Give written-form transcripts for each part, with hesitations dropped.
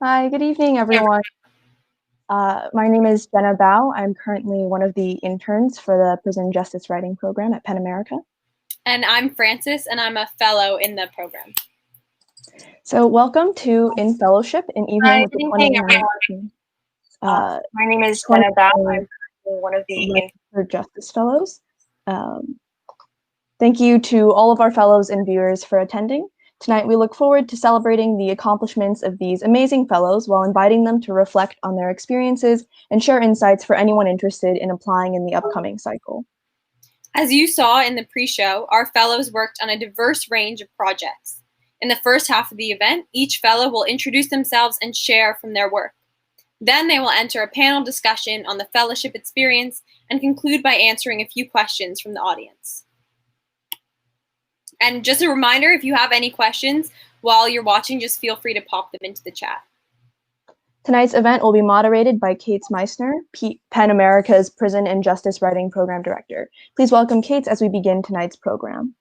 Hi, good evening, everyone. My name is Jenna Bao. I'm currently one of the interns for the Prison Justice Writing Program at Penn America. And I'm Frances, and I'm a fellow in the program. So welcome to In Fellowship, an evening Hi, with the good evening, 2019. My name is Jenna Bao. I'm one of the for Justice Fellows. Thank you to all of our fellows and viewers for attending. Tonight, we look forward to celebrating the accomplishments of these amazing fellows while inviting them to reflect on their experiences and share insights for anyone interested in applying in the upcoming cycle. As you saw in the pre-show, our fellows worked on a diverse range of projects. In the first half of the event, each fellow will introduce themselves and share from their work. Then they will enter a panel discussion on the fellowship experience and conclude by answering a few questions from the audience. And just a reminder, if you have any questions while you're watching, just feel free to pop them into the chat. Tonight's event will be moderated by Kate Meissner, Penn America's Prison and Justice Writing Program Director. Please welcome Kate as we begin tonight's program.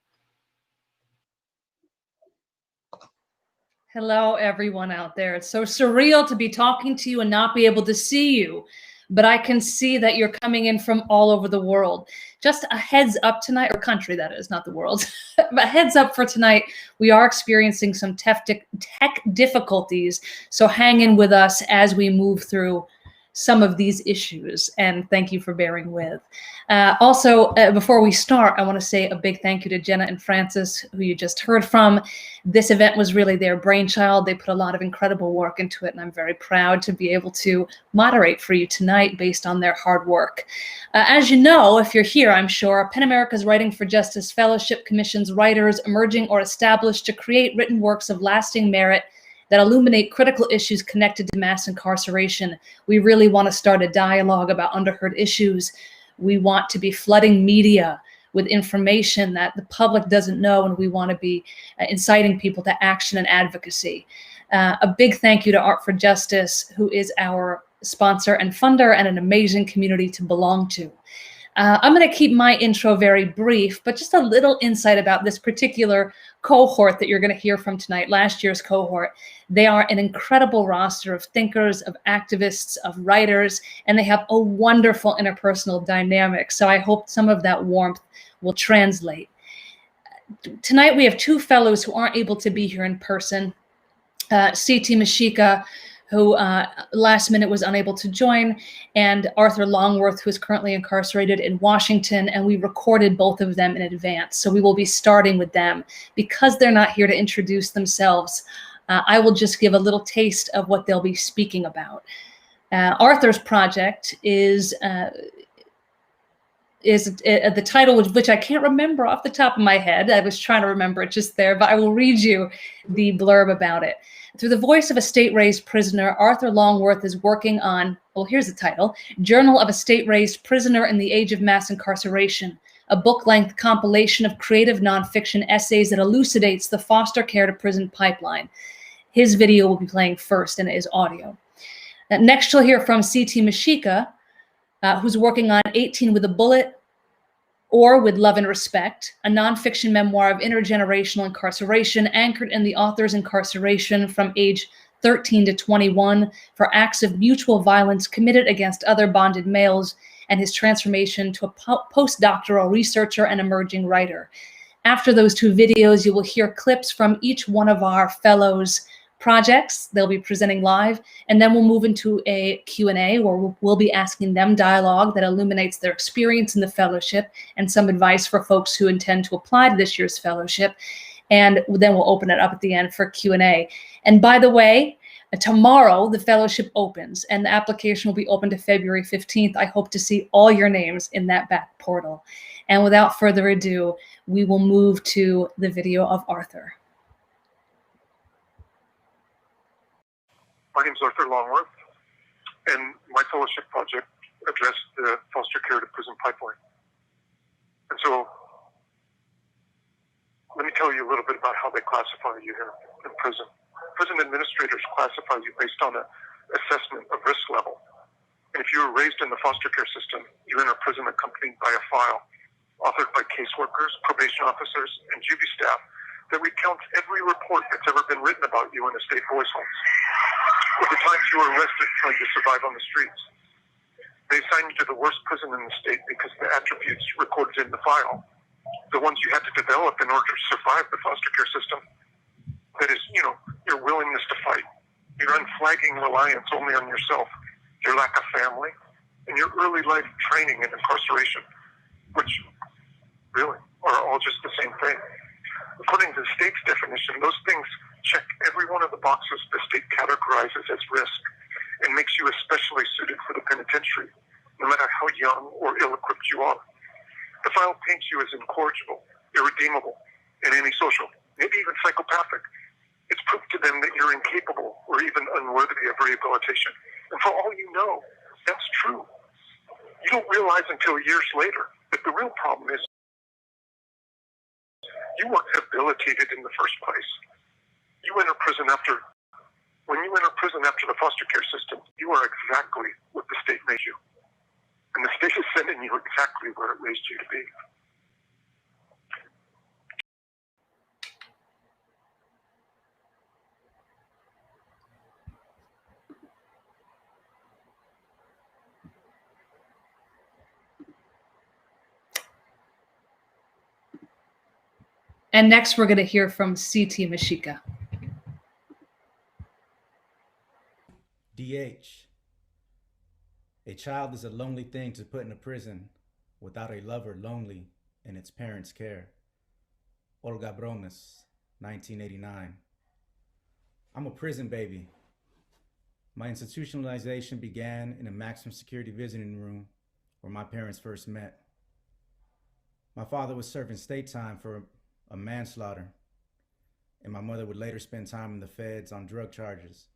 Hello, everyone out there. It's so surreal to be talking to you and not be able to see you, but I can see that you're coming in from all over the world. Just a heads up tonight, or country that is, not the world, but heads up for tonight, we are experiencing some tech difficulties, so hang in with us as we move through some of these issues, and thank you for bearing with. Also, before we start, I want to say a big thank you to Jenna and Frances, who you just heard from. This event was really their brainchild. They put a lot of incredible work into it, and I'm very proud to be able to moderate for you tonight based on their hard work. As you know, if you're here, I'm sure, Penn America's Writing for Justice Fellowship commissions writers emerging or established to create written works of lasting merit that illuminate critical issues connected to mass incarceration. We really want to start a dialogue about underheard issues. We want to be flooding media with information that the public doesn't know, and we want to be inciting people to action and advocacy. A big thank you to Art for Justice, who is our sponsor and funder and an amazing community to belong to. I'm going to keep my intro very brief, but just a little insight about this particular cohort that you're going to hear from tonight, last year's cohort. They are an incredible roster of thinkers, of activists, of writers, and they have a wonderful interpersonal dynamic. So I hope some of that warmth will translate. Tonight we have two fellows who aren't able to be here in person. C.T. Mashika, who last minute was unable to join, and Arthur Longworth, who is currently incarcerated in Washington, and we recorded both of them in advance. So we will be starting with them. Because they're not here to introduce themselves, I will just give a little taste of what they'll be speaking about. Arthur's project is the title, which I can't remember off the top of my head. I was trying to remember it just there, but I will read you the blurb about it. Through the voice of a state-raised prisoner, Arthur Longworth is working on, well, here's the title, Journal of a State-Raised Prisoner in the Age of Mass Incarceration, a book-length compilation of creative nonfiction essays that elucidates the foster care to prison pipeline. His video will be playing first, and it is audio. Next, you'll hear from C.T. Mashika, who's working on 18 with a Bullet, or With Love and Respect, a nonfiction memoir of intergenerational incarceration anchored in the author's incarceration from age 13 to 21 for acts of mutual violence committed against other bonded males, and his transformation to a postdoctoral researcher and emerging writer. After those two videos, you will hear clips from each one of our fellows' projects. They'll be presenting live, and then we'll move into a Q&A where we'll be asking them dialogue that illuminates their experience in the fellowship and some advice for folks who intend to apply to this year's fellowship. And then we'll open it up at the end for Q&A. And by the way, tomorrow the fellowship opens and the application will be open to February 15th. I hope to see all your names in that back portal. And without further ado, we will move to the video of Arthur. My name is Arthur Longworth, and my fellowship project addressed the foster care to prison pipeline. And so, let me tell you a little bit about how they classify you here in prison. Prison administrators classify you based on an assessment of risk level. And if you were raised in the foster care system, you enter prison accompanied by a file authored by caseworkers, probation officers, and juvie staff that recounts every report that's ever been written about you in the state voice homes. or the times you were arrested trying to survive on the streets. They assign you to the worst prison in the state because the attributes recorded in the file, the ones you had to develop in order to survive the foster care system, that is, your willingness to fight, your unflagging reliance only on yourself, your lack of family, and your early life training and incarceration, which really are all just the same thing. According to the state's definition, those things check every one of the boxes the state categorizes as risk and makes you especially suited for the penitentiary, no matter how young or ill-equipped you are. The file paints you as incorrigible, irredeemable, and antisocial, maybe even psychopathic. It's proof to them that you're incapable or even unworthy of rehabilitation. And for all you know, that's true. You don't realize until years later that the real problem is you weren't rehabilitated in the first place. When you enter prison after the foster care system, you are exactly what the state made you. And the state is sending you exactly where it raised you to be. And next, we're going to hear from C.T. Mashika. DH. A child is a lonely thing to put in a prison without a lover lonely in its parents' care. Olga Bromes, 1989. I'm a prison baby. My institutionalization began in a maximum security visiting room where my parents first met. My father was serving state time for a manslaughter, and my mother would later spend time in the feds on drug charges.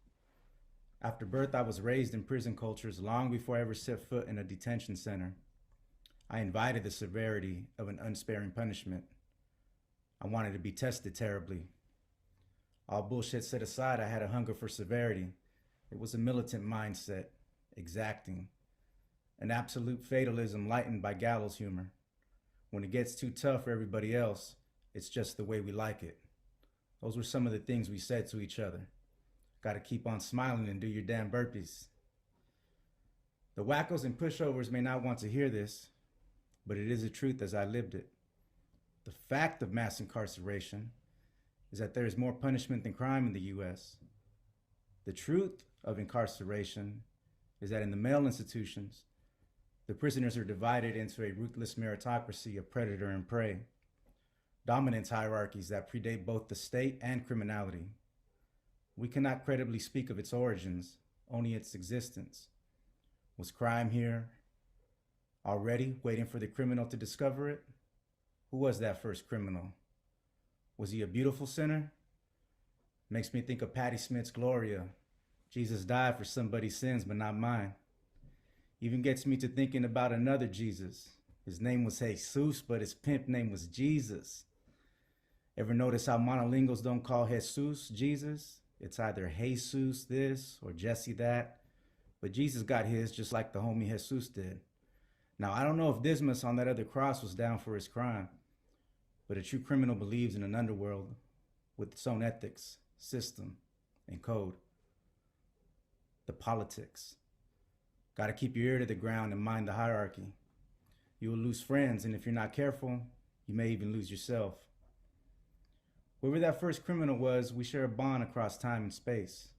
After birth, I was raised in prison cultures long before I ever set foot in a detention center. I invited the severity of an unsparing punishment. I wanted to be tested terribly. All bullshit set aside, I had a hunger for severity. It was a militant mindset, exacting, an absolute fatalism lightened by gallows humor. When it gets too tough for everybody else, it's just the way we like it. Those were some of the things we said to each other. Gotta keep on smiling and do your damn burpees. The wackos and pushovers may not want to hear this, but it is the truth as I lived it. The fact of mass incarceration is that there is more punishment than crime in the US. The truth of incarceration is that in the male institutions, the prisoners are divided into a ruthless meritocracy of predator and prey, dominance hierarchies that predate both the state and criminality. We cannot credibly speak of its origins, only its existence. Was crime here already, waiting for the criminal to discover it? Who was that first criminal? Was he a beautiful sinner? Makes me think of Patti Smith's Gloria. Jesus died for somebody's sins, but not mine. Even gets me to thinking about another Jesus. His name was Jesus, but his pimp name was Jesus. Ever notice how monolinguals don't call Jesus Jesus? It's either Jesus this or Jesse that. But Jesus got his just like the homie Jesus did. Now, I don't know if Dismas on that other cross was down for his crime, but a true criminal believes in an underworld with its own ethics, system, and code. The politics. Gotta keep your ear to the ground and mind the hierarchy. You will lose friends, and if you're not careful, you may even lose yourself. Whoever that first criminal was, we share a bond across time and space.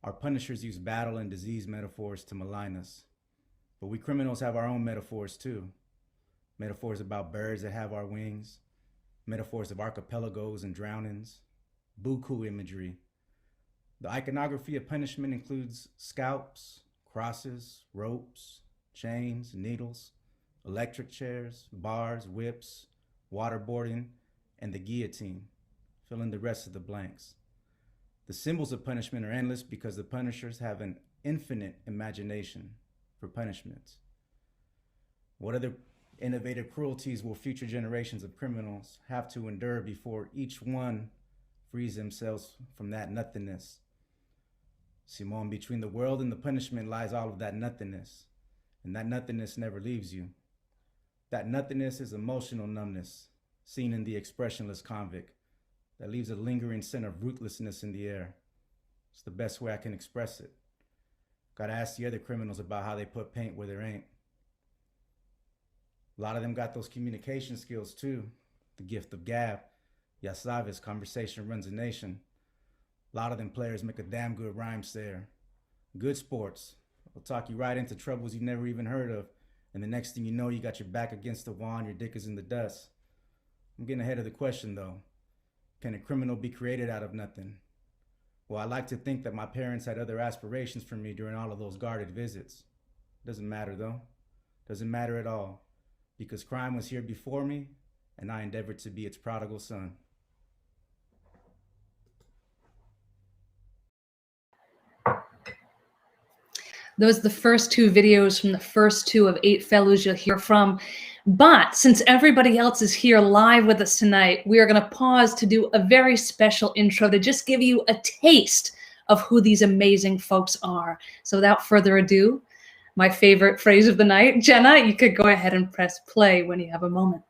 Our punishers use battle and disease metaphors to malign us. But we criminals have our own metaphors too. Metaphors about birds that have our wings, metaphors of archipelagos and drownings, buku imagery. The iconography of punishment includes scalps, crosses, ropes, chains, needles, electric chairs, bars, whips, waterboarding, and the guillotine. Fill in the rest of the blanks. The symbols of punishment are endless because the punishers have an infinite imagination for punishments. What other innovative cruelties will future generations of criminals have to endure before each one frees themselves from that nothingness? Simone, between the world and the punishment lies all of that nothingness, and that nothingness never leaves you. That nothingness is emotional numbness, seen in the expressionless convict, that leaves a lingering scent of ruthlessness in the air. It's the best way I can express it. Gotta ask the other criminals about how they put paint where there ain't. A lot of them got those communication skills too. The gift of gab. Ya sabes, conversation runs a nation. A lot of them players make a damn good rhyme there. Good sports. They'll talk you right into troubles you've never even heard of. And the next thing you know, you got your back against the wall and your dick is in the dust. I'm getting ahead of the question though. Can a criminal be created out of nothing? Well, I like to think that my parents had other aspirations for me during all of those guarded visits. Doesn't matter though. Doesn't matter at all. Because crime was here before me, and I endeavored to be its prodigal son. Those are the first two videos from the first two of 8 fellows you'll hear from. But since everybody else is here live with us tonight, we are going to pause to do a very special intro to just give you a taste of who these amazing folks are. So without further ado, my favorite phrase of the night, Jenna, you could go ahead and press play when you have a moment.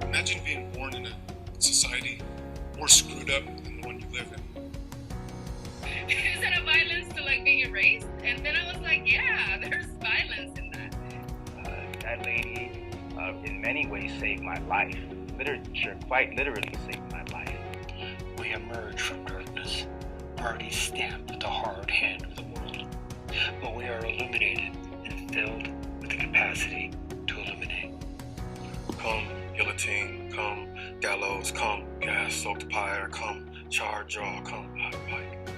Imagine being born in a society more screwed up than the one you live in. Is that a violence to like being erased? And then I was like, yeah, there's violence in that. That lady, in many ways, saved my life. Literature quite literally saved my life. We emerge from darkness, already stamped with the hard hand of the world. But we are illuminated and filled with the capacity to illuminate. Come, guillotine, come, gallows, come, gas-soaked pyre, come, charred jaw, come, hot pike.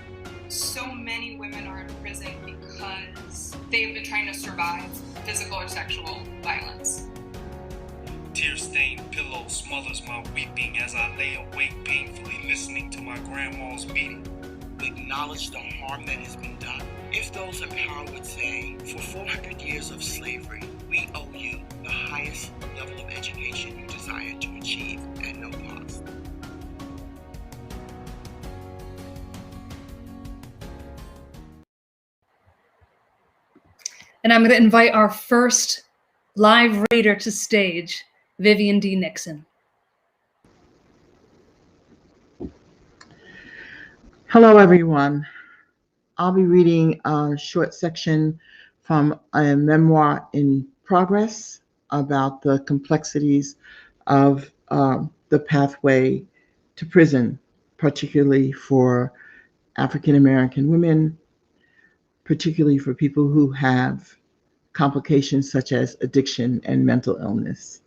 So many women are in prison because they've been trying to survive physical or sexual violence. Tear-stained pillow smothers my weeping as I lay awake painfully listening to my grandma's beating. We acknowledge the harm that has been done. If those in power would say, for 400 years of slavery, we owe you the highest level of education you desire to achieve at no cost. And I'm going to invite our first live reader to stage, Vivian D. Nixon. Hello, everyone. I'll be reading a short section from a memoir in progress about the complexities of the pathway to prison, particularly for African American women, particularly for people who have complications such as addiction and mental illness.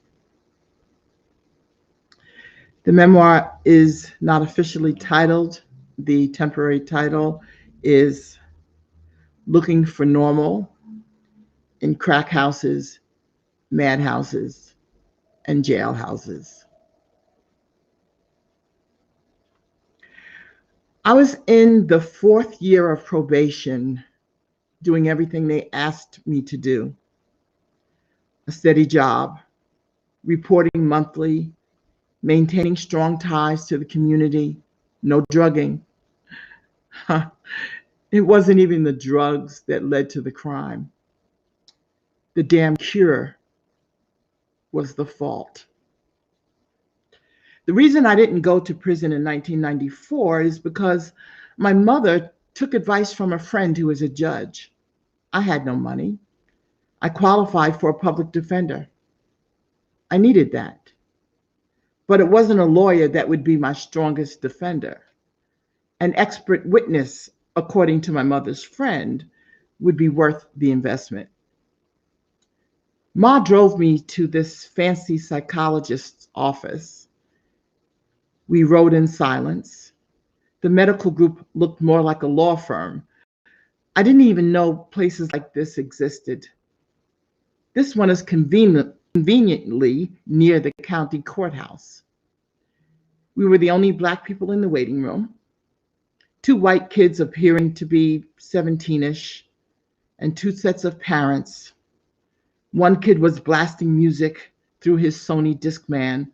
The memoir is not officially titled. The temporary title is Looking for Normal in Crack Houses, Madhouses, and Jailhouses. I was in the 4th year of probation, doing everything they asked me to do. A steady job, reporting monthly, maintaining strong ties to the community, no drugging. It wasn't even the drugs that led to the crime. The damn cure was the fault. The reason I didn't go to prison in 1994 is because my mother took advice from a friend who was a judge. I had no money. I qualified for a public defender. I needed that. But it wasn't a lawyer that would be my strongest defender. An expert witness, according to my mother's friend, would be worth the investment. Ma drove me to this fancy psychologist's office. We rode in silence. The medical group looked more like a law firm. I didn't even know places like this existed. This one is conveniently near the county courthouse. We were the only Black people in the waiting room. 2 white kids appearing to be 17-ish, and 2 sets of parents. One kid was blasting music through his Sony Discman,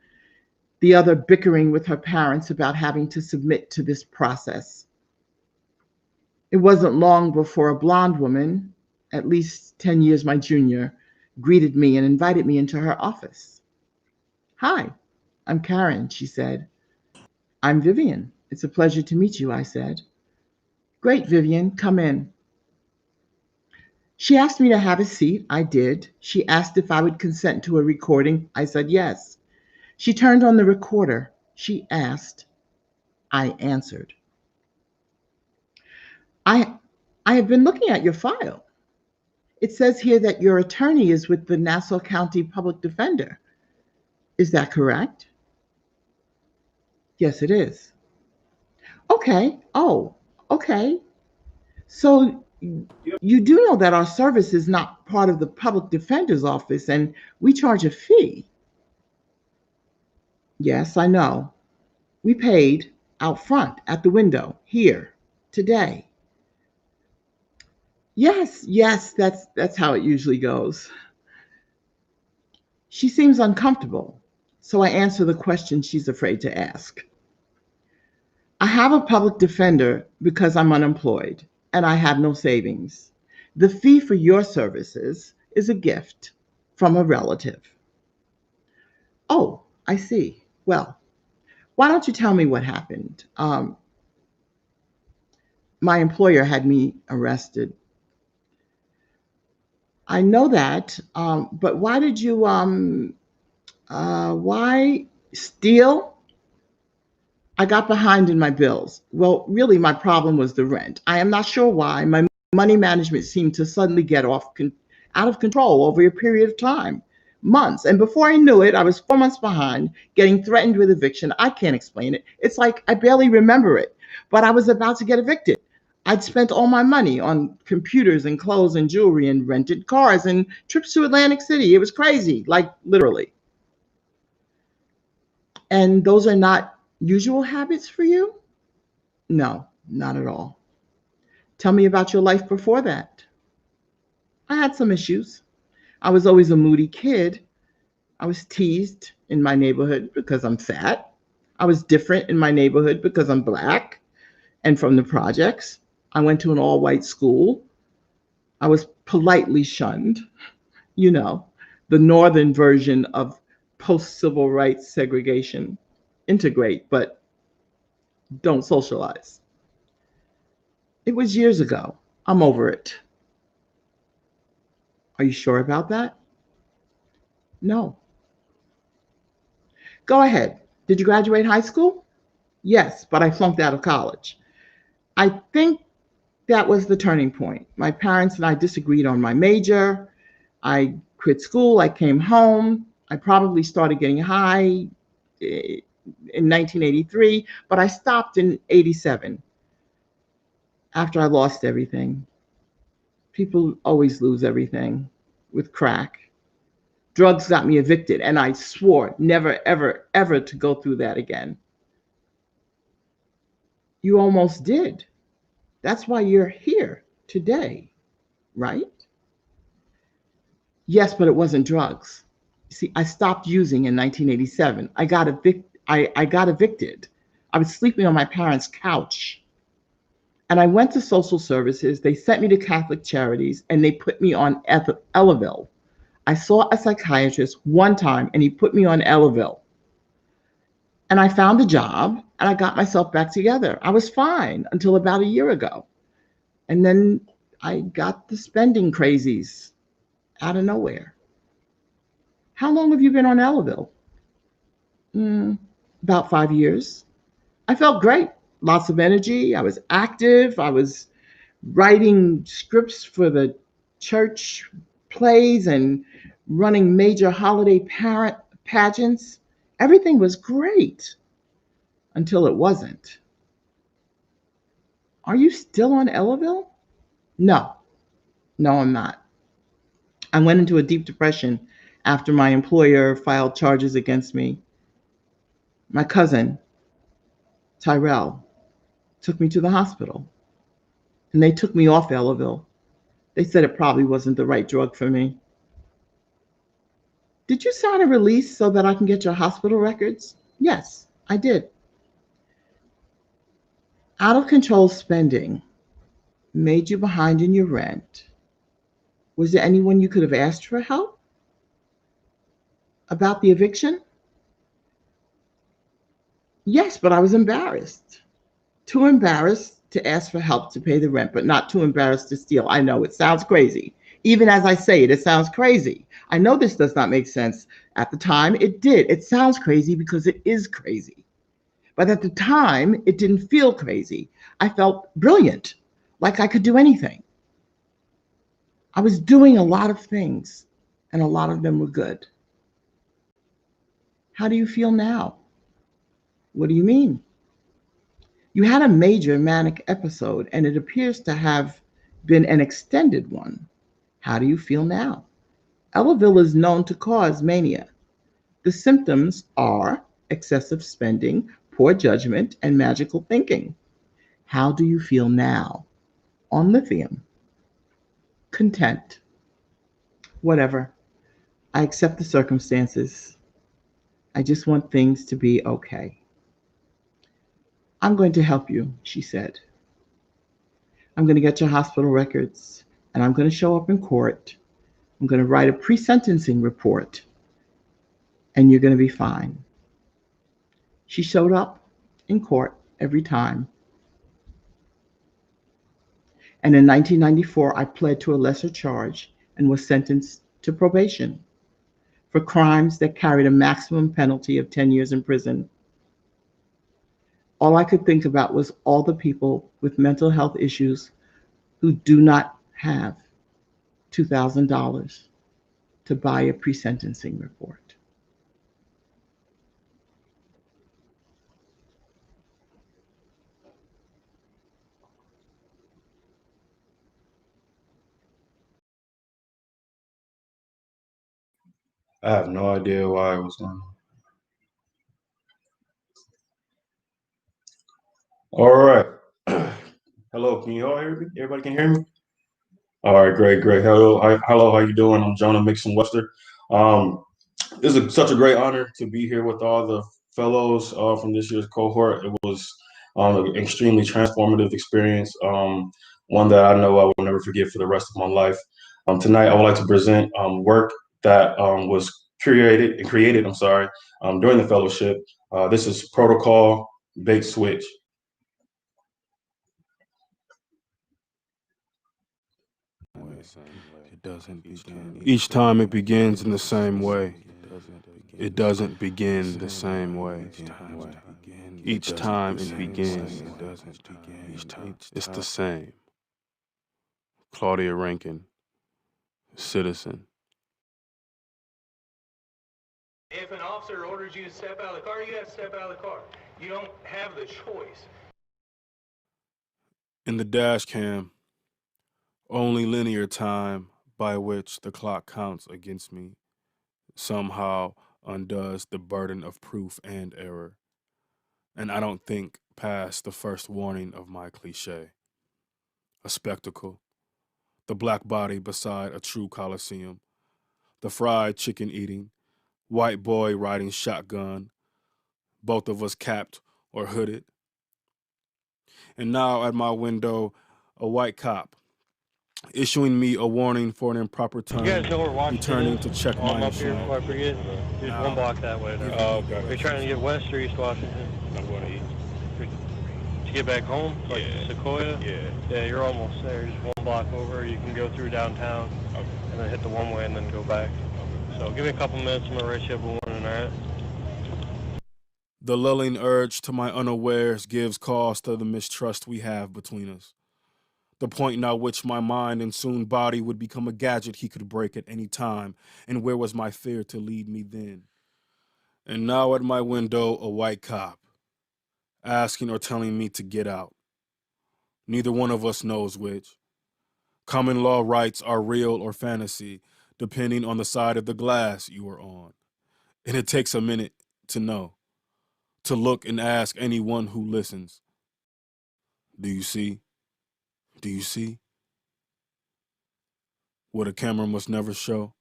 the other bickering with her parents about having to submit to this process. It wasn't long before a blonde woman, at least 10 years my junior, greeted me and invited me into her office. "Hi, I'm Karen," she said. "I'm Vivian. It's a pleasure to meet you," I said. "Great, Vivian, come in." She asked me to have a seat. I did. She asked if I would consent to a recording. I said yes. She turned on the recorder. She asked. I answered. I have been looking at your file. It says here that your attorney is with the Nassau County Public Defender. Is that correct?" "Yes, it is." "Okay. Oh, okay. So you do know that our service is not part of the public defender's office and we charge a fee." "Yes, I know. We paid out front at the window here today." Yes, that's how it usually goes." She seems uncomfortable, so I answer the question she's afraid to ask. "I have a public defender because I'm unemployed and I have no savings. The fee for your services is a gift from a relative." "Oh, I see. Well, why don't you tell me what happened?" My employer had me arrested." "I know that, but why did you, why steal?" "I got behind in my bills. Well, really, my problem was the rent. I am not sure why. My money management seemed to suddenly get out of control over a period of time, months. And before I knew it, I was 4 months behind, getting threatened with eviction. I can't explain it. It's like I barely remember it, but I was about to get evicted. I'd spent all my money on computers and clothes and jewelry and rented cars and trips to Atlantic City. It was crazy, like literally." "And those are not usual habits for you?" "No, not at all." "Tell me about your life before that." "I had some issues. I was always a moody kid. I was teased in my neighborhood because I'm fat. I was different in my neighborhood because I'm Black and from the projects. I went to an all-white school. I was politely shunned. You know, the northern version of post-civil rights segregation. Integrate, but don't socialize. It was years ago. I'm over it." "Are you sure about that?" "No." "Go ahead. Did you graduate high school?" "Yes, but I flunked out of college." I think that was the turning point. My parents and I disagreed on my major. I quit school. I came home. I probably started getting high in 1983, but I stopped in 87 after I lost everything. People always lose everything with crack. Drugs got me evicted, and I swore never, ever, ever to go through that again. "You almost did. That's why you're here today, right?" "Yes, but it wasn't drugs. See, I stopped using in 1987. I got evicted. I was sleeping on my parents' couch. And I went to social services. They sent me to Catholic Charities, and they put me on Elavil. I saw a psychiatrist one time, and he put me on Elavil. And I found a job, and I got myself back together. I was fine until about a year ago. And then I got the spending crazies out of nowhere." "How long have you been on Elavil?" About 5 years. I felt great. Lots of energy. I was active. I was writing scripts for the church plays and running major holiday parent pageants. Everything was great until it wasn't." "Are you still on Elavil?" No, I'm not. I went into a deep depression after my employer filed charges against me. My cousin, Tyrell, took me to the hospital, and they took me off Elavil. They said it probably wasn't the right drug for me. Did you sign a release so that I can get your hospital records? Yes, I did. Out of control spending made you behind in your rent. Was there anyone you could have asked for help about the eviction? Yes, but I was embarrassed. Too embarrassed to ask for help to pay the rent, but not too embarrassed to steal. I know it sounds crazy. Even as I say it, it sounds crazy. I know this does not make sense. At the time, it did. It sounds crazy because it is crazy. But at the time, it didn't feel crazy. I felt brilliant, like I could do anything. I was doing a lot of things, and a lot of them were good. How do you feel now? What do you mean? You had a major manic episode, and it appears to have been an extended one. How do you feel now? Ellaville is known to cause mania. The symptoms are excessive spending, poor judgment, and magical thinking. How do you feel now? On lithium. Content. Whatever. I accept the circumstances. I just want things to be okay. I'm going to help you, she said. I'm going to get your hospital records, and I'm going to show up in court. I'm going to write a pre-sentencing report, and you're going to be fine. She showed up in court every time. And in 1994, I pled to a lesser charge and was sentenced to probation for crimes that carried a maximum penalty of 10 years in prison. All I could think about was all the people with mental health issues who do not have $2,000 to buy a pre-sentencing report. I have no idea why it was going on. All right. Hello, can you all hear me? Everybody can hear me? All right, great. Hello, how you doing? I'm Jonah Mixon Webster. This is such a great honor to be here with all the fellows from this year's cohort. It was an extremely transformative experience, one that I know I will never forget for the rest of my life. Tonight, I would like to present work that was created during the fellowship. This is Protocol Bait Switch. Each time it begins in the same way. It doesn't begin the same way. Each time it begins, it's the same. Claudia Rankin, Citizen. If an officer orders you to step out of the car, you have to step out of the car. You don't have the choice. In the dash cam, only linear time by which the clock counts against me somehow undoes the burden of proof and error. And I don't think past the first warning of my cliche. A spectacle, the black body beside a true coliseum, the fried chicken eating, white boy riding shotgun, both of us capped or hooded. And now at my window, a white cop issuing me a warning for an improper turn, You guys know where Washington returning is? to check I'm my up here insurance. before I forget. Just one block that way. Oh, okay. Are you trying to get west or east Washington? I'm going to eat. To get back home, like Sequoia? Yeah, you're almost there. Just one block over. You can go through downtown and then hit the one way and then go back. So give me a couple minutes. I'm going to write you up a warning, all right? The lulling urge to my unawares gives cause to the mistrust we have between us. The point now which my mind and soon body would become a gadget he could break at any time, and where was my fear to lead me then? And now at my window, a white cop, asking or telling me to get out. Neither one of us knows which. Common law rights are real or fantasy, depending on the side of the glass you are on. And it takes a minute to know, to look and ask anyone who listens. Do you see? Do you see? What a camera must never show.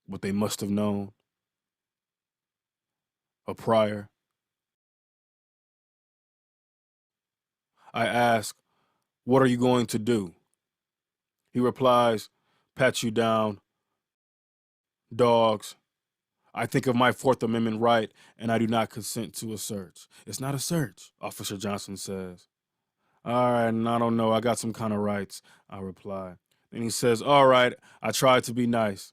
What they must have known. A prior. I ask, what are you going to do? He replies, pat you down. Dogs. I think of my Fourth Amendment right, and I do not consent to a search. It's not a search, Officer Johnson says. All right, and I don't know. I got some kind of rights, I reply. Then he says, all right, I tried to be nice.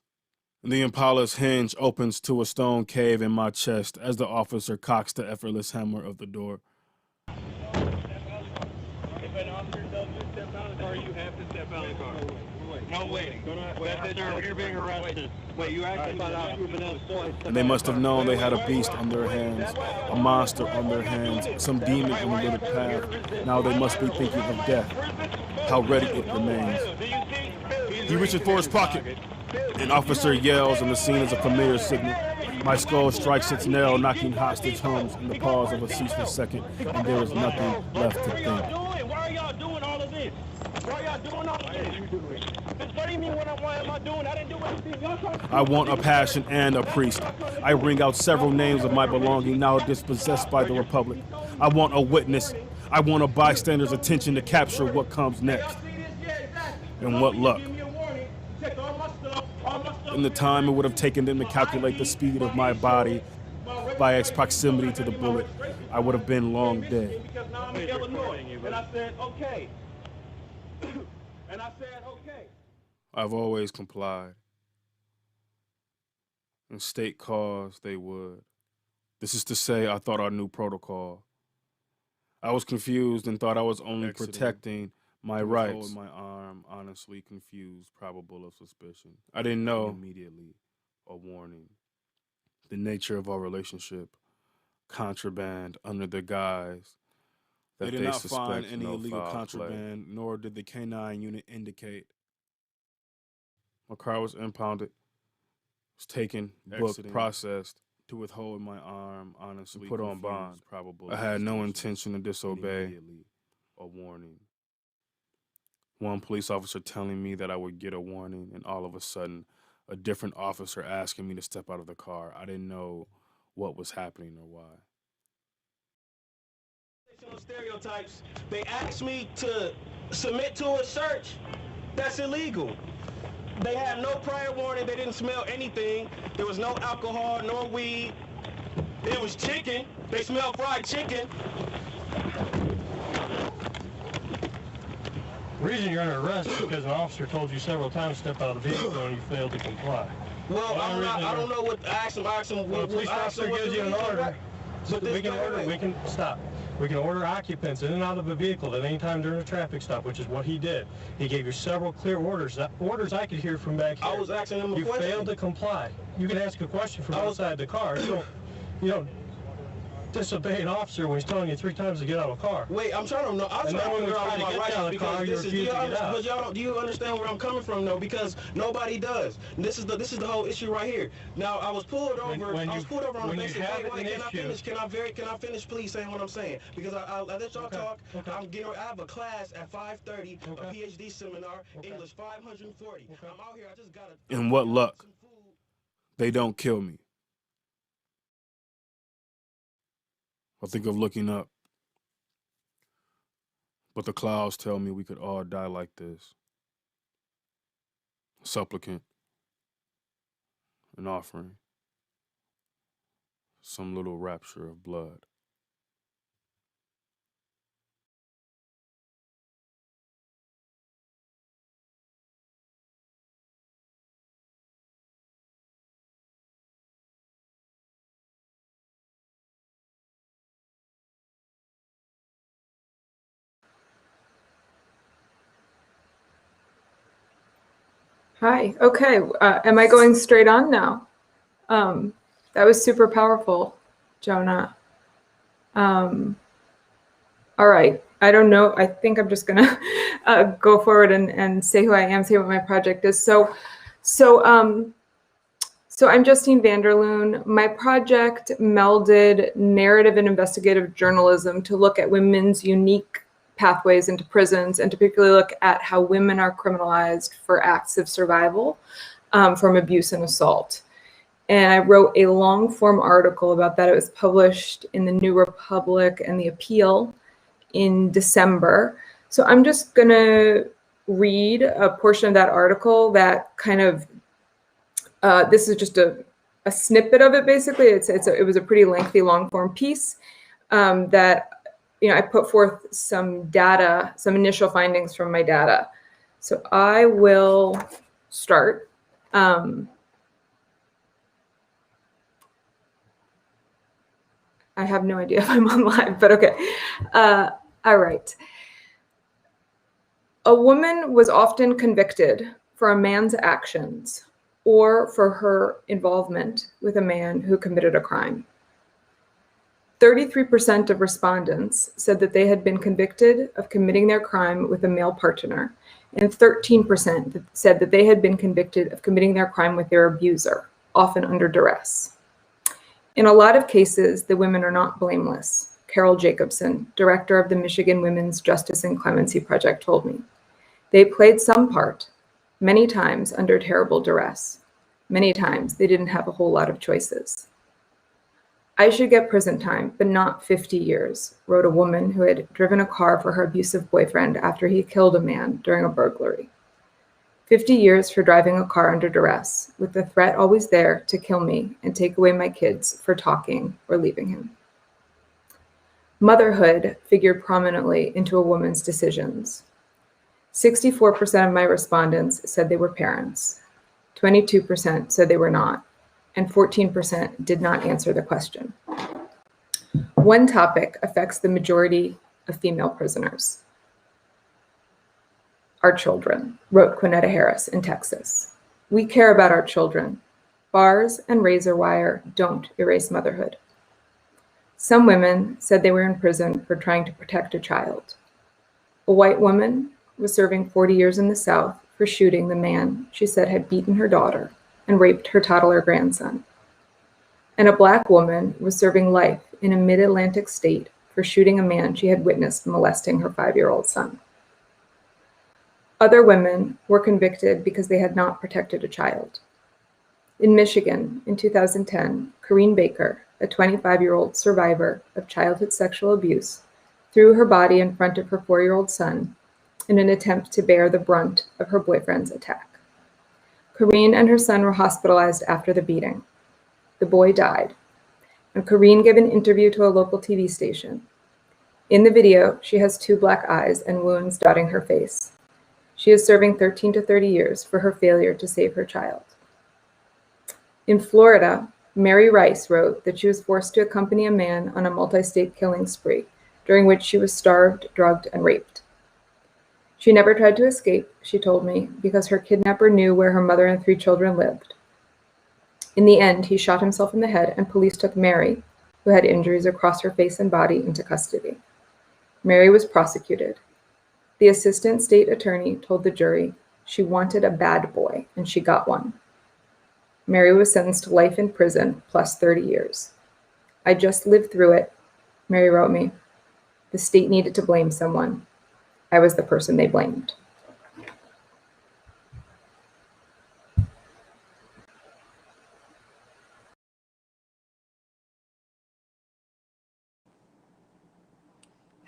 The Impala's hinge opens to a stone cave in my chest as the officer cocks the effortless hammer of the door. If an officer tells you to step out of the car, you have to step out of the car. No waiting. You're being arrested. Wait, you actually about And they must have known they had a beast on their hands, a monster on their hands, some demon on the littered path. Now they must be thinking of death, how ready it remains. He reaches for his pocket. An officer yells, and the scene is a familiar signal. My skull strikes its nail, knocking hostage homes in the pause of a ceaseless second, and there is nothing left to think. Why are y'all doing all of this? Why are y'all doing all of this? What do you mean, why am I doing? I didn't do anything. I want a passion and a priest. I ring out several names of my belonging, now dispossessed by the Republic. I want a witness. I want a bystander's attention to capture what comes next. And what luck. In the time it would have taken them to calculate the speed of my body by its proximity to the bullet, I would have been long dead. And I said, okay. And I said, okay. I've always complied. In state cause, they would. This is to say, I thought I knew protocol. I was confused and thought I was only protecting my rights. My arm, honestly confused, probable of suspicion. I didn't know immediately a warning. The nature of our relationship, contraband under the guise that they did not find any illegal contraband, nor did the K9 unit indicate. My car was impounded, was taken, booked, processed, to withhold my arm, honestly put on bond. Probable. I had no intention to disobey. A warning. One police officer telling me that I would get a warning, and all of a sudden, a different officer asking me to step out of the car. I didn't know what was happening or why. Stereotypes. They asked me to submit to a search. That's illegal. They had no prior warning. They didn't smell anything. There was no alcohol, nor weed. It was chicken. They smelled fried chicken. The reason you're under arrest is because an officer told you several times to step out of the vehicle and you failed to comply. Well, I don't know what I asked him. Well, the police officer gives you an order. We can order occupants in and out of a vehicle at any time during a traffic stop, which is what he did. He gave you several clear orders. Orders I could hear from back here. I was asking him a question. You failed to comply. You can ask a question from outside the car. You don't disobey an officer when he's telling you 3 times to get out of a car. Wait, I'm trying to know. I'm trying to figure out my rights because this is. Do you understand where I'm coming from, though? Because nobody does. This is the whole issue right here. Now, I was pulled over. I was pulled over on the basis. Can I finish, please, saying what I'm saying? Because I let y'all talk. Okay. I have a class at 5:30, a PhD seminar, English 540. I'm out here. I just gotta. And what luck? They don't kill me. I think of looking up, but the clouds tell me we could all die like this. A supplicant, an offering, some little rapture of blood. Hi. Okay. Am I going straight on now? That was super powerful, Jonah. All right. I don't know. I think I'm just gonna go forward and say who I am, say what my project is. So I'm Justine Vanderloon. My project melded narrative and investigative journalism to look at women's unique pathways into prisons and to particularly look at how women are criminalized for acts of survival. from abuse and assault. And I wrote a long form article about that. It was published in the New Republic and the Appeal in December. So I'm just going to read a portion of that article that kind of, this is just a snippet of it, basically. It was a pretty lengthy long form piece that, I put forth some data, some initial findings from my data. So I will start. I have no idea if I'm on live, but okay. All right. A woman was often convicted for a man's actions or for her involvement with a man who committed a crime. 33% of respondents said that they had been convicted of committing their crime with a male partner, and 13% said that they had been convicted of committing their crime with their abuser, often under duress. In a lot of cases, the women are not blameless. Carol Jacobson, director of the Michigan Women's Justice and Clemency Project, told me. They played some part, many times under terrible duress. Many times they didn't have a whole lot of choices. I should get prison time, but not 50 years, wrote a woman who had driven a car for her abusive boyfriend after he killed a man during a burglary. 50 years for driving a car under duress, with the threat always there to kill me and take away my kids for talking or leaving him. Motherhood figured prominently into a woman's decisions. 64% of my respondents said they were parents, 22% said they were not, and 14% did not answer the question. One topic affects the majority of female prisoners. Our children, wrote Quinetta Harris in Texas. We care about our children. Bars and razor wire don't erase motherhood. Some women said they were in prison for trying to protect a child. A white woman was serving 40 years in the South for shooting the man she said had beaten her daughter and raped her toddler grandson. And a Black woman was serving life in a mid-Atlantic state for shooting a man she had witnessed molesting her 5-year-old son. Other women were convicted because they had not protected a child. In Michigan, in 2010, Corrine Baker, a 25-year-old survivor of childhood sexual abuse, threw her body in front of her 4-year-old son in an attempt to bear the brunt of her boyfriend's attack. Corrine and her son were hospitalized after the beating. The boy died, and Corrine gave an interview to a local TV station. In the video, she has 2 black eyes and wounds dotting her face. She is serving 13 to 30 years for her failure to save her child. In Florida, Mary Rice wrote that she was forced to accompany a man on a multi-state killing spree, during which she was starved, drugged, and raped. She never tried to escape, she told me, because her kidnapper knew where her mother and 3 children lived. In the end, he shot himself in the head, and police took Mary, who had injuries across her face and body, into custody. Mary was prosecuted. The assistant state attorney told the jury she wanted a bad boy, and she got one. Mary was sentenced to life in prison plus 30 years. I just lived through it, Mary wrote me. The state needed to blame someone. I was the person they blamed.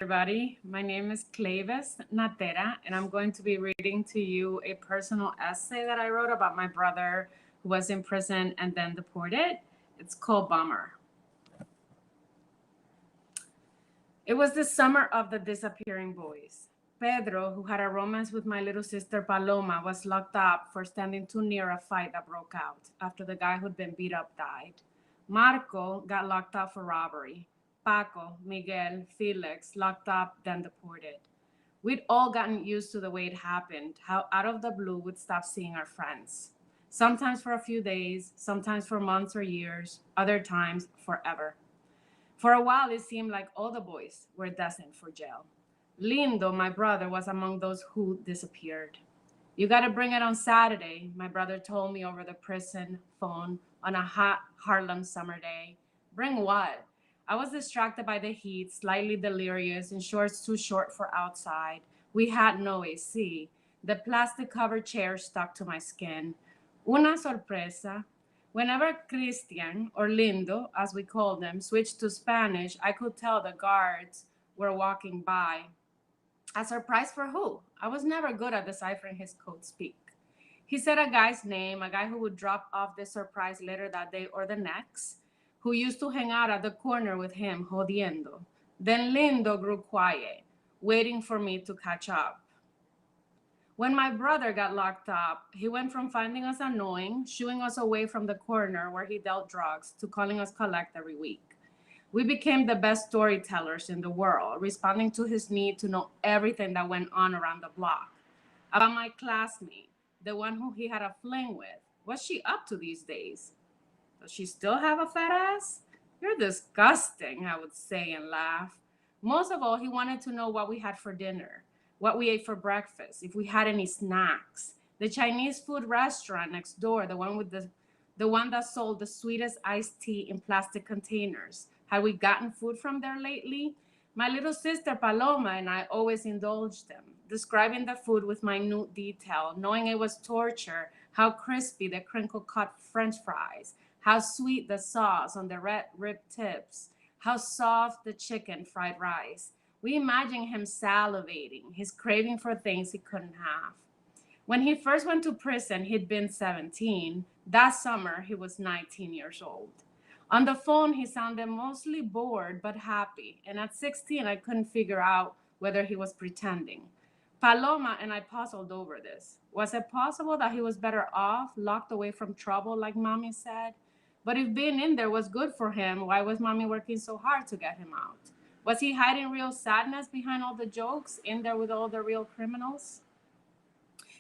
Everybody, my name is Cleves Natera, and I'm going to be reading to you a personal essay that I wrote about my brother who was in prison and then deported. It's called Bummer. It was the summer of the disappearing boys. Pedro, who had a romance with my little sister Paloma, was locked up for standing too near a fight that broke out after the guy who'd been beat up died. Marco got locked up for robbery. Paco, Miguel, Felix, locked up, then deported. We'd all gotten used to the way it happened, how out of the blue we'd stop seeing our friends. Sometimes for a few days, sometimes for months or years, other times forever. For a while, it seemed like all the boys were destined for jail. Lindo, my brother, was among those who disappeared. You got to bring it on Saturday, my brother told me over the prison phone on a hot Harlem summer day. Bring what? I was distracted by the heat, slightly delirious, in shorts too short for outside. We had no AC. The plastic-covered chair stuck to my skin. Una sorpresa. Whenever Christian, or Lindo, as we call them, switched to Spanish, I could tell the guards were walking by. A surprise for who? I was never good at deciphering his code speak. He said a guy's name, a guy who would drop off the surprise later that day or the next, who used to hang out at the corner with him, jodiendo. Then Lindo grew quiet, waiting for me to catch up. When my brother got locked up, he went from finding us annoying, shooing us away from the corner where he dealt drugs, to calling us collect every week. We became the best storytellers in the world, responding to his need to know everything that went on around the block. About my classmate, the one who he had a fling with. What's she up to these days? Does she still have a fat ass? You're disgusting, I would say and laugh. Most of all, he wanted to know what we had for dinner, what we ate for breakfast, if we had any snacks. The Chinese food restaurant next door, the one that sold the sweetest iced tea in plastic containers. Had we gotten food from there lately? My little sister Paloma and I always indulged them, describing the food with minute detail, knowing it was torture, how crispy the crinkle-cut French fries, how sweet the sauce on the red rib tips, how soft the chicken fried rice. We imagined him salivating, his craving for things he couldn't have. When he first went to prison, he'd been 17. That summer, he was 19 years old. On the phone, he sounded mostly bored but happy, and at 16, I couldn't figure out whether he was pretending. Paloma and I puzzled over this. Was it possible that he was better off, locked away from trouble, like Mommy said? But if being in there was good for him, why was Mommy working so hard to get him out? Was he hiding real sadness behind all the jokes, in there with all the real criminals?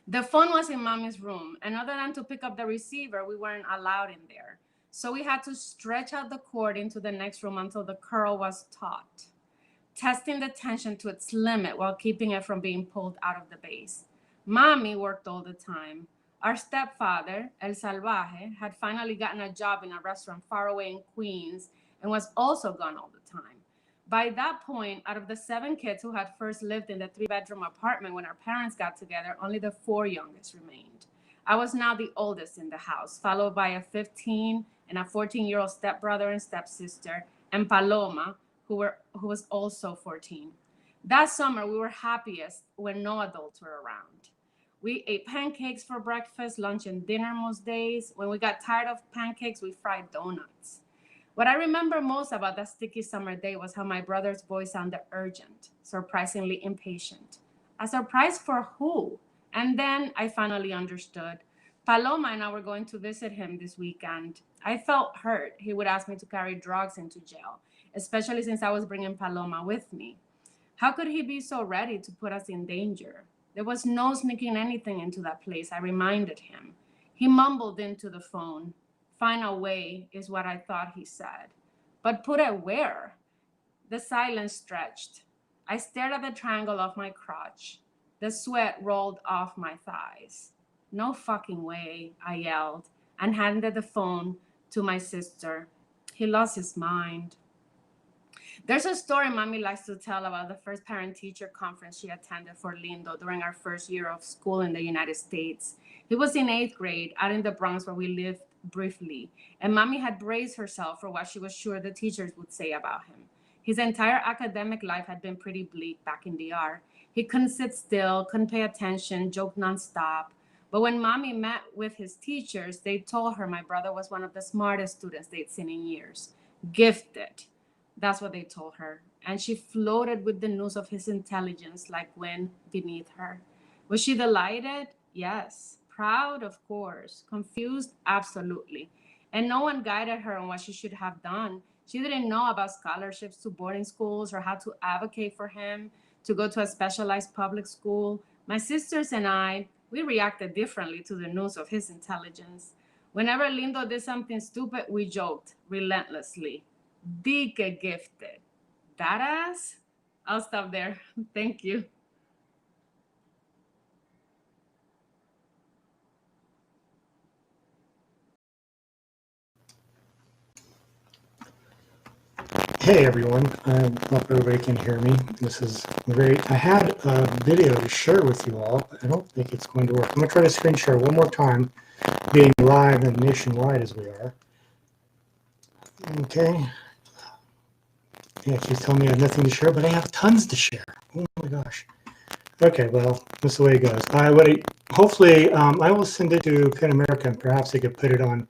The phone was in Mommy's room, and other than to pick up the receiver, we weren't allowed in there. So we had to stretch out the cord into the next room until the curl was taut, testing the tension to its limit while keeping it from being pulled out of the base. Mommy worked all the time. Our stepfather, El Salvaje, had finally gotten a job in a restaurant far away in Queens and was also gone all the time. By that point, out of the 7 kids who had first lived in the 3-bedroom apartment when our parents got together, only the 4 youngest remained. I was now the oldest in the house, followed by a 15 and a 14-year-old stepbrother and stepsister, and Paloma, who was also 14. That summer, we were happiest when no adults were around. We ate pancakes for breakfast, lunch, and dinner most days. When we got tired of pancakes, we fried donuts. What I remember most about that sticky summer day was how my brother's voice sounded urgent, surprisingly impatient. A surprise for who? And then I finally understood. Paloma and I were going to visit him this weekend. I felt hurt he would ask me to carry drugs into jail, especially since I was bringing Paloma with me. How could he be so ready to put us in danger? There was no sneaking anything into that place, I reminded him. He mumbled into the phone. Find a way is what I thought he said. But put it where? The silence stretched. I stared at the triangle of my crotch. The sweat rolled off my thighs. No fucking way, I yelled, and handed the phone to my sister. He lost his mind. There's a story Mommy likes to tell about the first parent-teacher conference she attended for Lindo during our first year of school in the United States. He was in 8th grade, out in the Bronx where we lived briefly, and Mommy had braced herself for what she was sure the teachers would say about him. His entire academic life had been pretty bleak back in DR. He couldn't sit still, couldn't pay attention, joked nonstop. But when Mommy met with his teachers, they told her my brother was one of the smartest students they'd seen in years. Gifted. That's what they told her. And she floated with the news of his intelligence like wind beneath her. Was she delighted? Yes. Proud? Of course. Confused? Absolutely. And no one guided her on what she should have done. She didn't know about scholarships to boarding schools or how to advocate for him to go to a specialized public school. My sisters and I, we reacted differently to the news of his intelligence. Whenever Lindo did something stupid, we joked relentlessly. Di que gifted. That ass? I'll stop there. Thank you. Hey everyone, I hope everybody can hear me. This is great. I had a video to share with you all, but I don't think it's going to work. I'm going to try to screen share one more time, being live and nationwide as we are. Okay. Yeah, she's telling me I have nothing to share, but I have tons to share. Oh my gosh. Okay, well, this is the way it goes. Hopefully, I will send it to Pen America, and perhaps they could put it on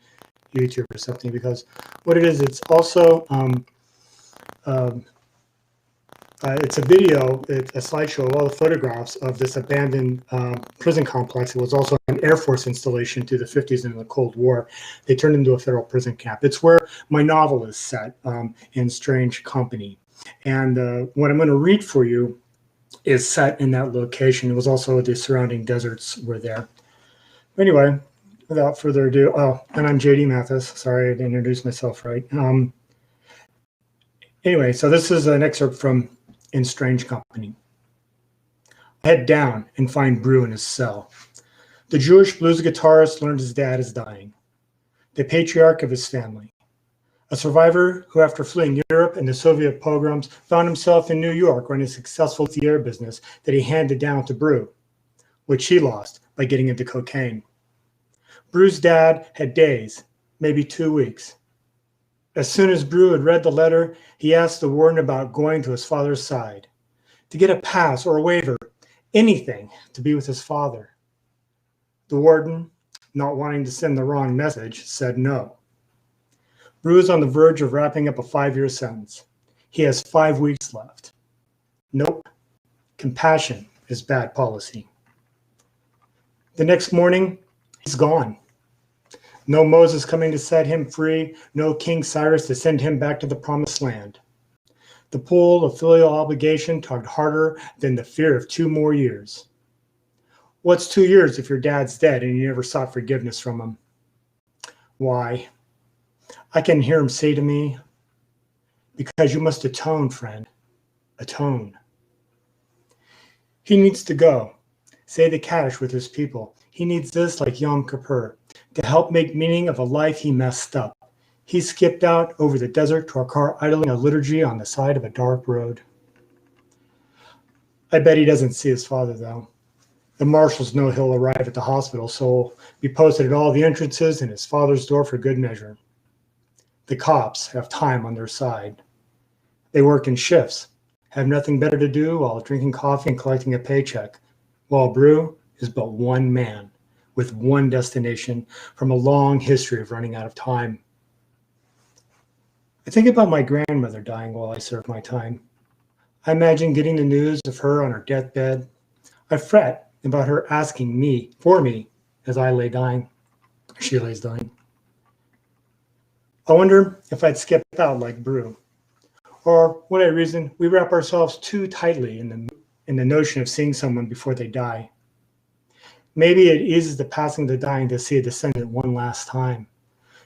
YouTube or something, because what it is, it's also it's a video, it's a slideshow of all the photographs of this abandoned prison complex. It was also an Air Force installation through the 50s in the Cold War. They turned into a federal prison camp. It's where my novel is set, in Strange Company. And what I'm going to read for you is set in that location. It was also the surrounding deserts were there. Anyway, without further ado, and I'm JD Mathis. Sorry, I didn't introduce myself right. Anyway, so this is an excerpt from In Strange Company. Head down and find Brew in his cell. The Jewish blues guitarist learned his dad is dying, the patriarch of his family. A survivor who, after fleeing Europe and the Soviet pogroms, found himself in New York running a successful theater business that he handed down to Brew, which he lost by getting into cocaine. Brew's dad had days, maybe 2 weeks. As soon as Brew had read the letter, he asked the warden about going to his father's side, to get a pass or a waiver, anything to be with his father. The warden, not wanting to send the wrong message, said no. Brew is on the verge of wrapping up a 5-year sentence. He has 5 weeks left. Nope. Compassion is bad policy. The next morning, he's gone. No Moses coming to set him free, no King Cyrus to send him back to the promised land. The pull of filial obligation tugged harder than the fear of 2 more years. What's 2 years if your dad's dead and you never sought forgiveness from him? Why? I can hear him say to me, because you must atone, friend, atone. He needs to go, say the Kaddish with his people. He needs this like Yom Kippur, to help make meaning of a life he messed up. He skipped out over the desert to a car idling a liturgy on the side of a dark road. I bet he doesn't see his father, though. The marshals know he'll arrive at the hospital, so he'll be posted at all the entrances and his father's door for good measure. The cops have time on their side. They work in shifts, have nothing better to do while drinking coffee and collecting a paycheck, while Brew is but one man with one destination from a long history of running out of time. I think about my grandmother dying while I serve my time. I imagine getting the news of her on her deathbed. I fret about her asking me, for me, as I lay dying. She lays dying. I wonder if I'd skip out like Brew. Or would I reason we wrap ourselves too tightly in the notion of seeing someone before they die? Maybe it eases the passing of the dying to see a descendant one last time,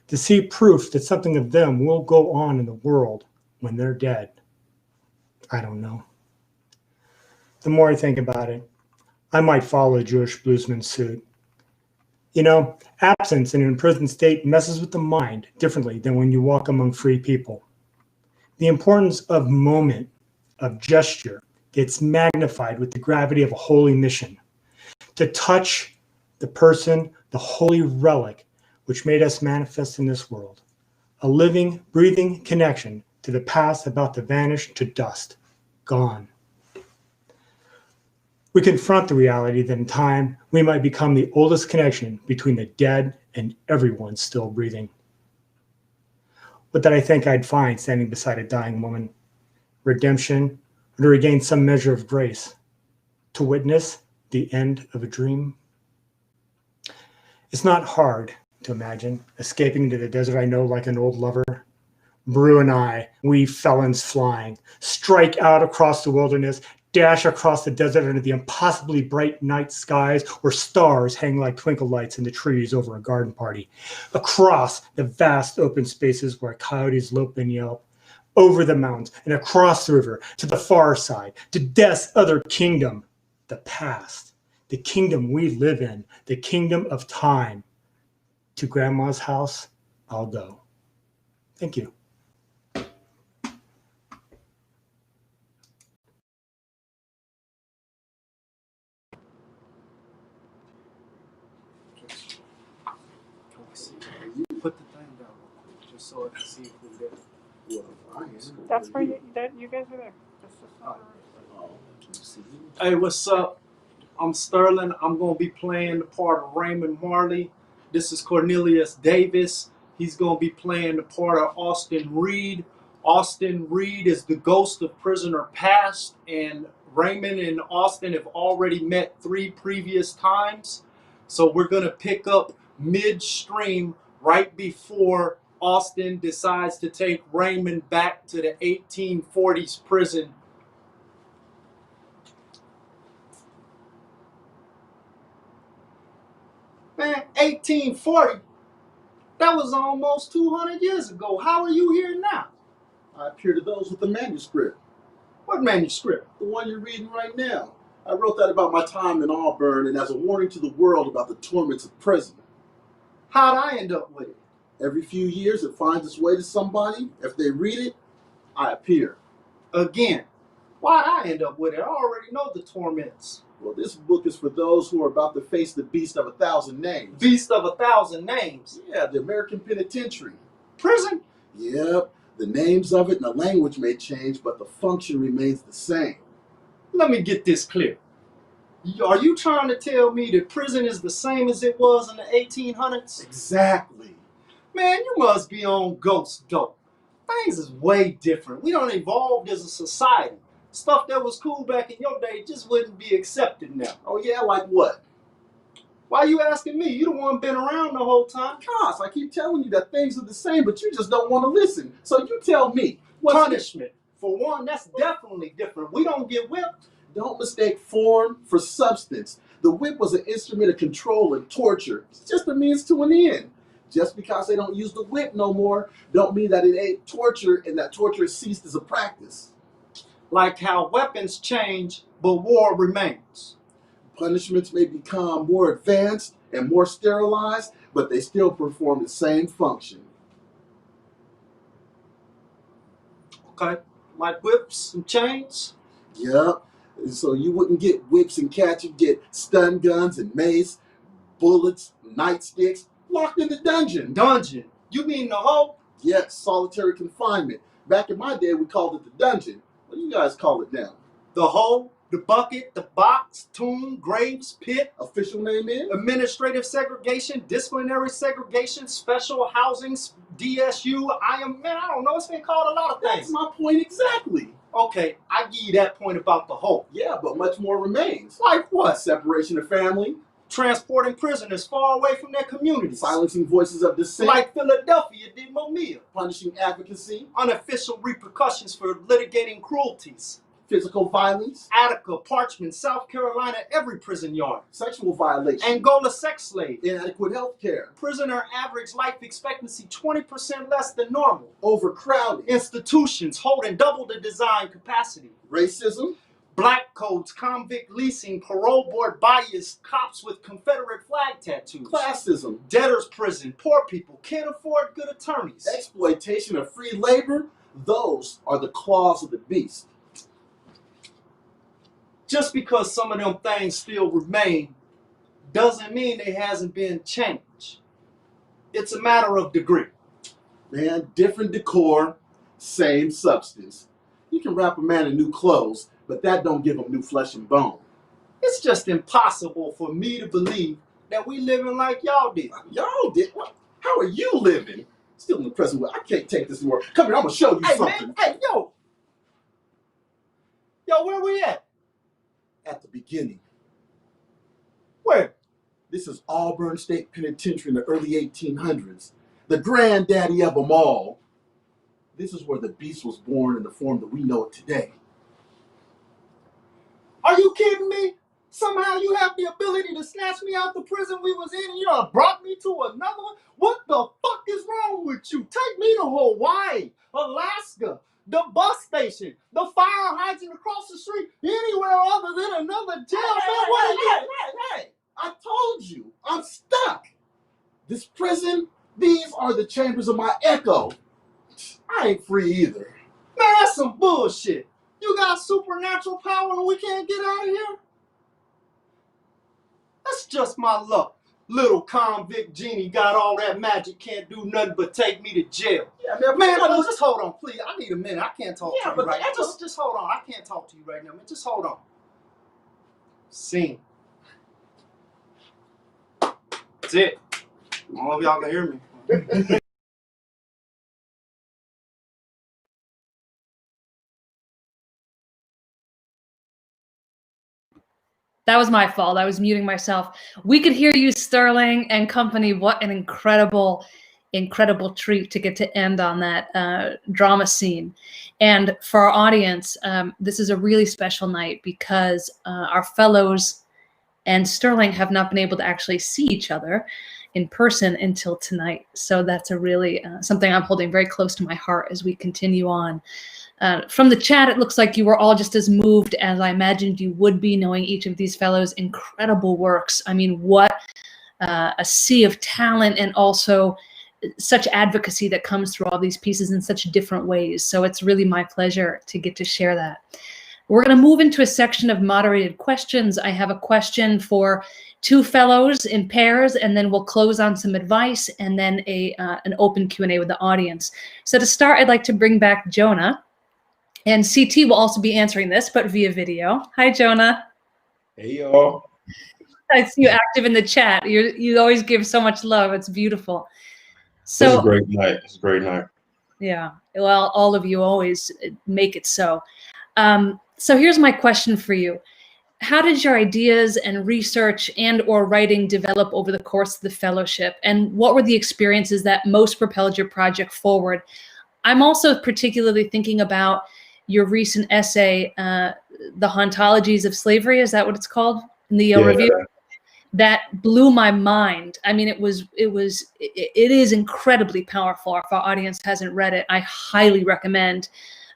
to see proof that something of them will go on in the world when they're dead. I don't know. The more I think about it, I might follow a Jewish bluesman's suit. You know, absence in an imprisoned state messes with the mind differently than when you walk among free people. The importance of moment, of gesture, gets magnified with the gravity of a holy mission. To touch the person, the holy relic which made us manifest in this world. A living, breathing connection to the past about to vanish to dust, gone. We confront the reality that in time we might become the oldest connection between the dead and everyone still breathing. What did I think I'd find standing beside a dying woman? Redemption, or to regain some measure of grace? To witness the end of a dream? It's not hard to imagine escaping into the desert I know like an old lover. Brew and I, we felons flying, strike out across the wilderness, dash across the desert under the impossibly bright night skies where stars hang like twinkle lights in the trees over a garden party, across the vast open spaces where coyotes lope and yelp, over the mountains and across the river to the far side, to death's other kingdom, the past, the kingdom we live in, the kingdom of time. To Grandma's house, I'll go. Thank you. so I can see who there. That's where you guys are there. Hey, what's up? I'm Sterling. I'm going to be playing the part of Raymond Marley. This is Cornelius Davis. He's going to be playing the part of Austin Reed. Austin Reed is the ghost of prisoner past, and Raymond and Austin have already met 3 previous times. So we're going to pick up midstream right before Austin decides to take Raymond back to the 1840s prison. Man, 1840? That was almost 200 years ago. How are you here now? I appear to those with the manuscript. What manuscript? The one you're reading right now. I wrote that about my time in Auburn and as a warning to the world about the torments of prison. How'd I end up with it? Every few years it finds its way to somebody. If they read it, I appear. Again, why'd I end up with it? I already know the torments. Well, this book is for those who are about to face the beast of 1,000 names. Beast of 1,000 names? Yeah, the American penitentiary. Prison? Yep. The names of it and the language may change, but the function remains the same. Let me get this clear. Are you trying to tell me that prison is the same as it was in the 1800s? Exactly. Man, you must be on ghost dope. Things is way different. We done evolved as a society. Stuff that was cool back in your day just wouldn't be accepted now. Oh yeah, like what? Why are you asking me? You the one been around the whole time. Because I keep telling you that things are the same, but you just don't want to listen. So you tell me. Punishment. For one, that's definitely different. We don't get whipped. Don't mistake form for substance. The whip was an instrument of control and torture. It's just a means to an end. Just because they don't use the whip no more, don't mean that it ain't torture and that torture has ceased as a practice. Like how weapons change, but war remains. Punishments may become more advanced and more sterilized, but they still perform the same function. Okay, like whips and chains? Yep. So you wouldn't get whips and cats, you'd get stun guns and mace, bullets, nightsticks, locked in the dungeon. Dungeon? You mean the hole? Yes, solitary confinement. Back in my day, we called it the dungeon. What do you guys call it now? The hole, the bucket, the box, tomb, graves, pit. Official name is? Administrative segregation, disciplinary segregation, special housing, DSU. I don't know. It's been called a lot of things. That's my point exactly. Okay, I give you that point about the hole. Yeah, but much more remains. Like what? Separation of family. Transporting prisoners far away from their communities. Silencing voices of dissent. Like Philadelphia did Mobile. Punishing advocacy. Unofficial repercussions for litigating cruelties. Physical violence. Attica, Parchment, South Carolina, every prison yard. Sexual violation. Angola sex slave. Inadequate health care. Prisoner average life expectancy 20% less than normal. Overcrowding. Institutions holding double the design capacity. Racism. Black codes, convict leasing, parole board bias, cops with Confederate flag tattoos. Classism. Debtors prison, poor people, can't afford good attorneys. Exploitation of free labor. Those are the claws of the beast. Just because some of them things still remain doesn't mean there hasn't been change. It's a matter of degree. Man, different decor, same substance. You can wrap a man in new clothes, but that don't give him new flesh and bone. It's just impossible for me to believe that we living like y'all did. Y'all did? What? How are you living? Still in the present world. I can't take this anymore. Come here, I'm gonna show you something. Man, hey, yo! Yo, where we at? At the beginning. Where? This is Auburn State Penitentiary in the early 1800s. The granddaddy of them all. This is where the beast was born in the form that we know it today. Are you kidding me? Somehow you have the ability to snatch me out the prison we was in and you done brought me to another one? What the fuck is wrong with you? Take me to Hawaii, Alaska, the bus station, the fire hydrant across the street, anywhere other than another jail. Hey, I told you, I'm stuck. This prison, these are the chambers of my echo. I ain't free either. Man, that's some bullshit. You got supernatural power and we can't get out of here? That's just my luck. Little convict genie got all that magic, can't do nothing but take me to jail. Yeah, man, look, just hold on, please. I need a minute. I can't talk to you right now. Just hold on. I can't talk to you right now, man. Just hold on. Scene. That's it. I don't know if y'all can hear me. That was my fault. I was muting myself. We could hear you, Sterling and company. What an incredible, incredible treat to get to end on that drama scene. And for our audience, this is a really special night because our fellows and Sterling have not been able to actually see each other in person until tonight. So that's a really something I'm holding very close to my heart as we continue on. From the chat, it looks like you were all just as moved as I imagined you would be, knowing each of these fellows' incredible works. I mean, what a sea of talent, and also such advocacy that comes through all these pieces in such different ways. So it's really my pleasure to get to share that. We're going to move into a section of moderated questions. I have a question for two fellows in pairs, and then we'll close on some advice, and then an open Q&A with the audience. So to start, I'd like to bring back Jonah. And CT will also be answering this, but via video. Hi, Jonah. Hey, y'all. I see you active in the chat. You always give so much love. It's beautiful. So This is a great night. It's a great night. Yeah. Well, all of you always make it so. So here's my question for you. How did your ideas and research and or writing develop over the course of the fellowship? And what were the experiences that most propelled your project forward? I'm also particularly thinking about your recent essay, The Hauntologies of Slavery. Is that what it's called in the review? That blew my mind. I mean, it is incredibly powerful. If our audience hasn't read it, I highly recommend.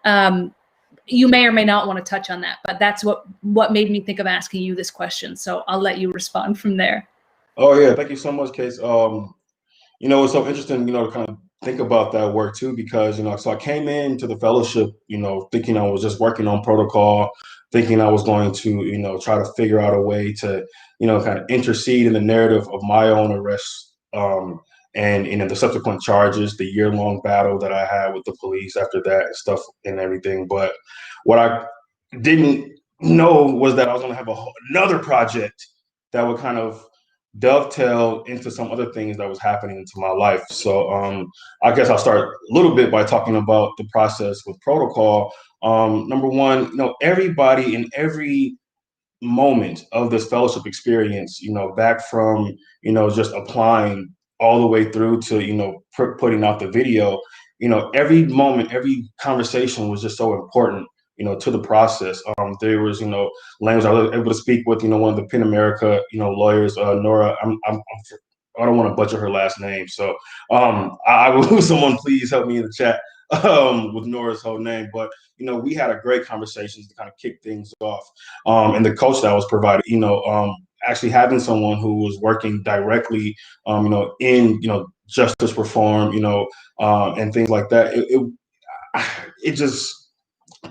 You may or may not want to touch on that, but that's what made me think of asking you this question. So I'll let you respond from there. Oh yeah, thank you so much, Case. You know, it's so interesting, you know, to kind of think about that work too, because, you know, so I came into the fellowship, you know, thinking I was just working on protocol, thinking I was going to, you know, try to figure out a way to, you know, kind of intercede in the narrative of my own arrest, and, you know, the subsequent charges, the year-long battle that I had with the police after that and stuff and everything. But what I didn't know was that I was going to have another project that would kind of dovetail into some other things that was happening into my life. So I guess I'll start a little bit by talking about the process with protocol. Number one, you know, everybody in every moment of this fellowship experience, you know, back from, you know, just applying all the way through to, you know, putting out the video, you know, every moment, every conversation was just so important, you know, to the process. There was, you know, language I was able to speak with, you know, one of the Penn America, you know, lawyers, Nora. I don't want to butcher her last name, so I will. Someone please help me in the chat with Nora's whole name. But you know, we had a great conversation to kind of kick things off, and the coach that was provided, you know, actually having someone who was working directly, you know, in, you know, justice reform, you know, and things like that. It just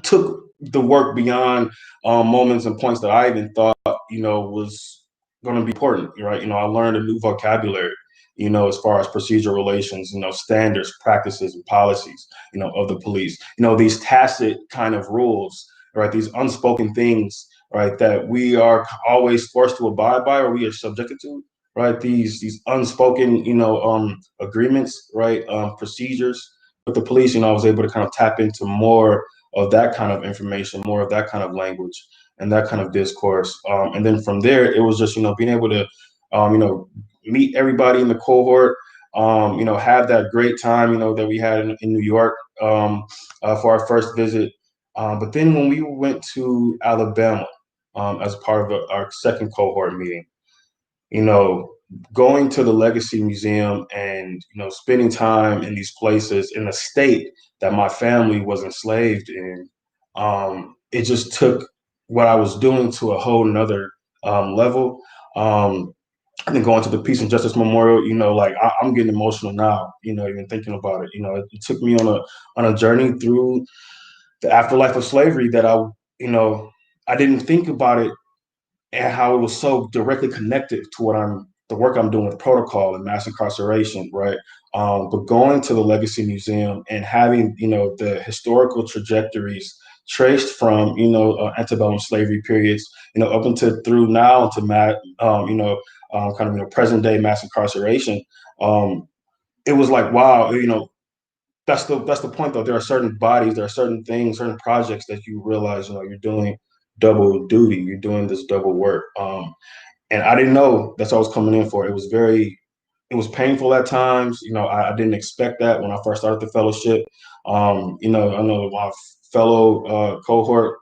took the work beyond moments and points that I even thought, you know, was going to be important, right? You know, I learned a new vocabulary, you know, as far as procedure relations, you know, standards, practices, and policies, you know, of the police, you know, these tacit kind of rules, right? These unspoken things, right, that we are always forced to abide by, or we are subjected to, right? These unspoken, you know, agreements, right? Procedures with the police. You know, I was able to kind of tap into more of that kind of information, more of that kind of language and that kind of discourse. And then from there, it was just, you know, being able to, you know, meet everybody in the cohort, you know, have that great time, you know, that we had in New York for our first visit. But then when we went to Alabama as part of our second cohort meeting, you know, going to the Legacy Museum and, you know, spending time in these places in a state that my family was enslaved in, it just took what I was doing to a whole nother level. And then going to the Peace and Justice Memorial, you know, like I'm getting emotional now, you know, even thinking about it. You know, it took me on a journey through the afterlife of slavery that you know, I didn't think about it and how it was so directly connected to what I'm the work I'm doing with protocol and mass incarceration, right? But going to the Legacy Museum and having, the historical trajectories traced from, antebellum slavery periods, up into through now to present day mass incarceration. It was like, wow, that's the point though. There are certain bodies, there are certain things, certain projects that you realize, you're doing double duty, you're doing this double work. And I didn't know that's what I was coming in for. It was painful at times. I didn't expect that when I first started the fellowship. I know my fellow cohort,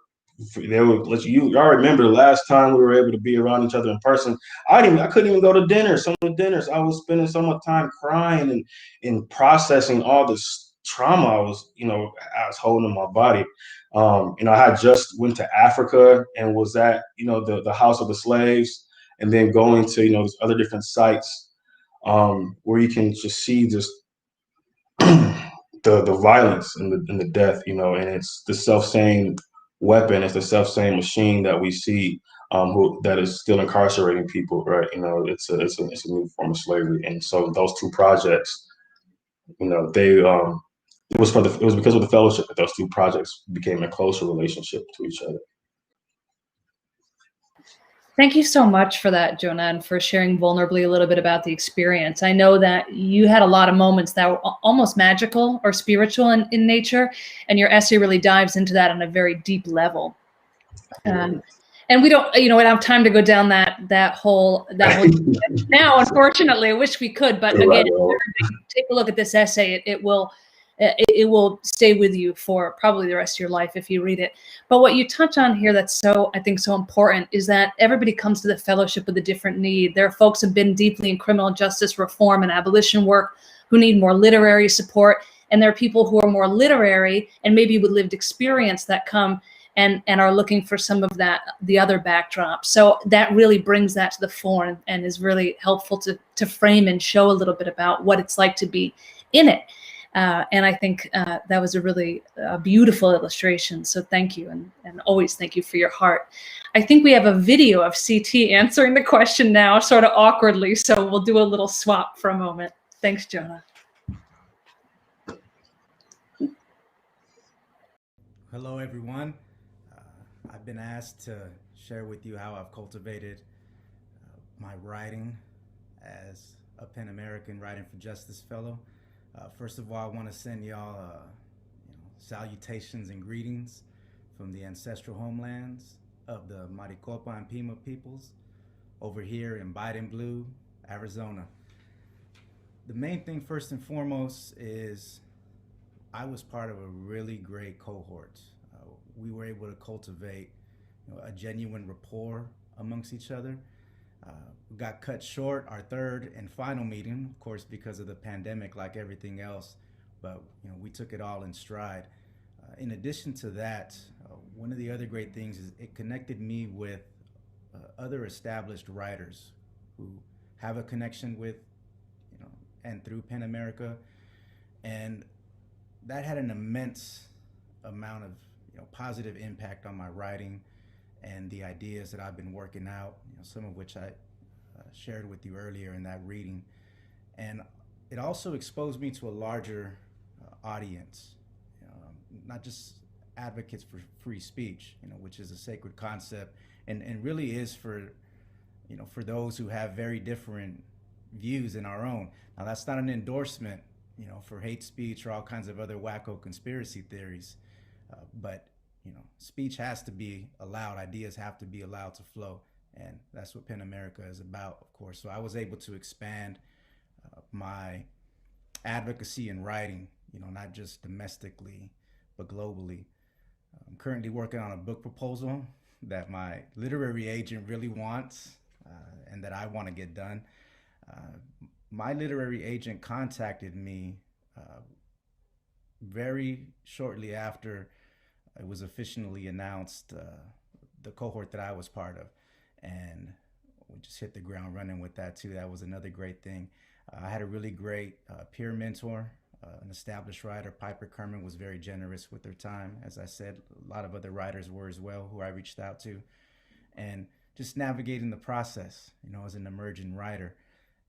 they would let y'all remember the last time we were able to be around each other in person. I couldn't even go to dinner. Some of the dinners, I was spending so much time crying and processing all this trauma I was holding in my body. I had just went to Africa and was at, the House of the Slaves, and then going to, these other different sites where you can just see just the violence and the death, and it's the self-same weapon, it's the self-same machine that we see that is still incarcerating people, right? It's a new form of slavery. And so those two projects, they it was because of the fellowship that those two projects became a closer relationship to each other. Thank you so much for that, Jonah, and for sharing vulnerably a little bit about the experience. I know that you had a lot of moments that were almost magical or spiritual in nature, and your essay really dives into that on a very deep level. And we don't have time to go down that whole now. Unfortunately, I wish we could, but again, take a look at this essay. It will stay with you for probably the rest of your life if you read it. But what you touch on here that's I think so important is that everybody comes to the fellowship with a different need. There are folks who've been deeply in criminal justice reform and abolition work who need more literary support. And there are people who are more literary and maybe with lived experience that come and are looking for some of the other backdrop. So that really brings that to the fore and is really helpful to frame and show a little bit about what it's like to be in it. And I think that was a really beautiful illustration. So thank you. And always thank you for your heart. I think we have a video of CT answering the question now, sort of awkwardly. So we'll do a little swap for a moment. Thanks, Jonah. Hello, everyone. I've been asked to share with you how I've cultivated my writing as a PEN American Writing for Justice Fellow. First of all, I want to send y'all salutations and greetings from the ancestral homelands of the Maricopa and Pima peoples over here in Biden Blue, Arizona. The main thing, first and foremost, is I was part of a really great cohort. We were able to cultivate a genuine rapport amongst each other. We got cut short, our third and final meeting, of course, because of the pandemic, like everything else, but we took it all in stride. In addition to that, one of the other great things is it connected me with other established writers who have a connection with, and through PEN America, and that had an immense amount of positive impact on my writing and the ideas that I've been working out, some of which I shared with you earlier in that reading. And it also exposed me to a larger audience, not just advocates for free speech, which is a sacred concept and really is for those who have very different views in our own. Now, that's not an endorsement, for hate speech or all kinds of other wacko conspiracy theories, but speech has to be allowed, ideas have to be allowed to flow, and that's what PEN America is about, of course. So I was able to expand my advocacy in writing, not just domestically, but globally. I'm currently working on a book proposal that my literary agent really wants and that I want to get done. My literary agent contacted me very shortly after it was officially announced, the cohort that I was part of, and we just hit the ground running with that too. That was another great thing. I had a really great peer mentor, an established writer. Piper Kerman was very generous with their time. As I said, a lot of other writers were as well, who I reached out to, and just navigating the process, as an emerging writer.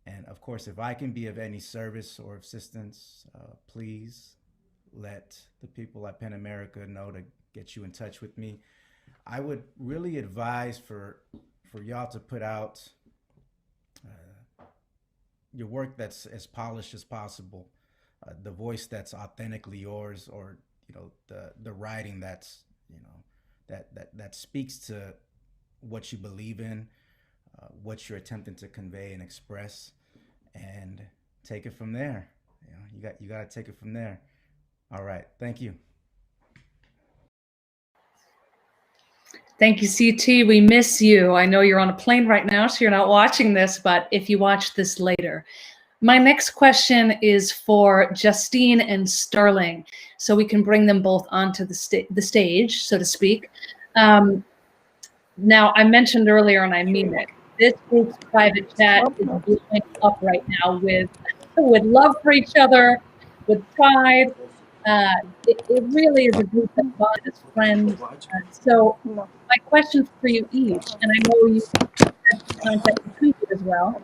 And of course, if I can be of any service or assistance, please let the people at Pen America know to get you in touch with me. I would really advise for y'all to put out your work that's as polished as possible, the voice that's authentically yours, or the writing that's that speaks to what you believe in, what you're attempting to convey and express, and take it from there. You got to take it from there. All right, thank you. Thank you, CT. We miss you. I know you're on a plane right now, so you're not watching this, but if you watch this later. My next question is for Justine and Sterling, so we can bring them both onto the stage, so to speak. Now, I mentioned earlier, and I mean it, this group's private chat is blowing up right now with love for each other, with pride. It really is a group that bond as friends. So my question for you each, and I know you have contact between you as well.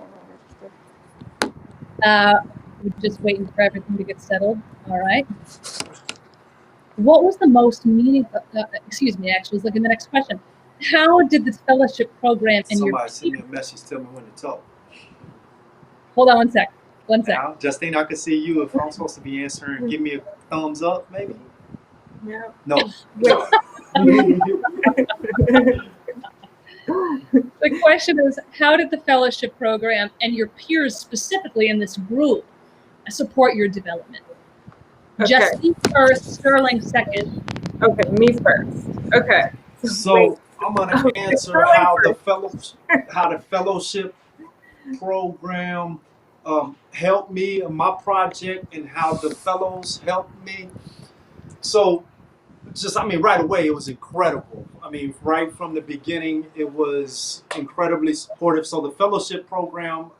We're just waiting for everything to get settled. All right. What was the most meaningful? Excuse me. Actually, look at the next question. How did the fellowship program and Somebody send me a message, tell me when to talk. Hold on 1 sec. 1 sec. Now, Justine, I can see you. If I'm supposed to be answering, give me a thumbs up, maybe. Yeah. No. The question is, how did the fellowship program and your peers specifically in this group support your development? Okay. Justine first, Sterling second. Okay, me first. Okay. So I'm gonna answer how the fellowship program helped me in my project and how the fellows helped me. So right away, it was incredible. Right from the beginning, it was incredibly supportive. So the fellowship program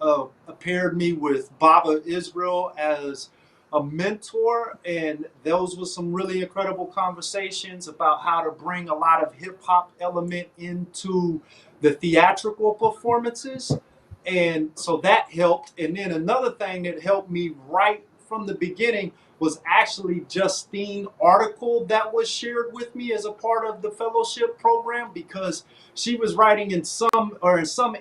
paired me with Baba Israel as a mentor, and those were some really incredible conversations about how to bring a lot of hip hop element into the theatrical performances. And so that helped. And then another thing that helped me right from the beginning was actually Justine article that was shared with me as a part of the fellowship program, because she was writing in some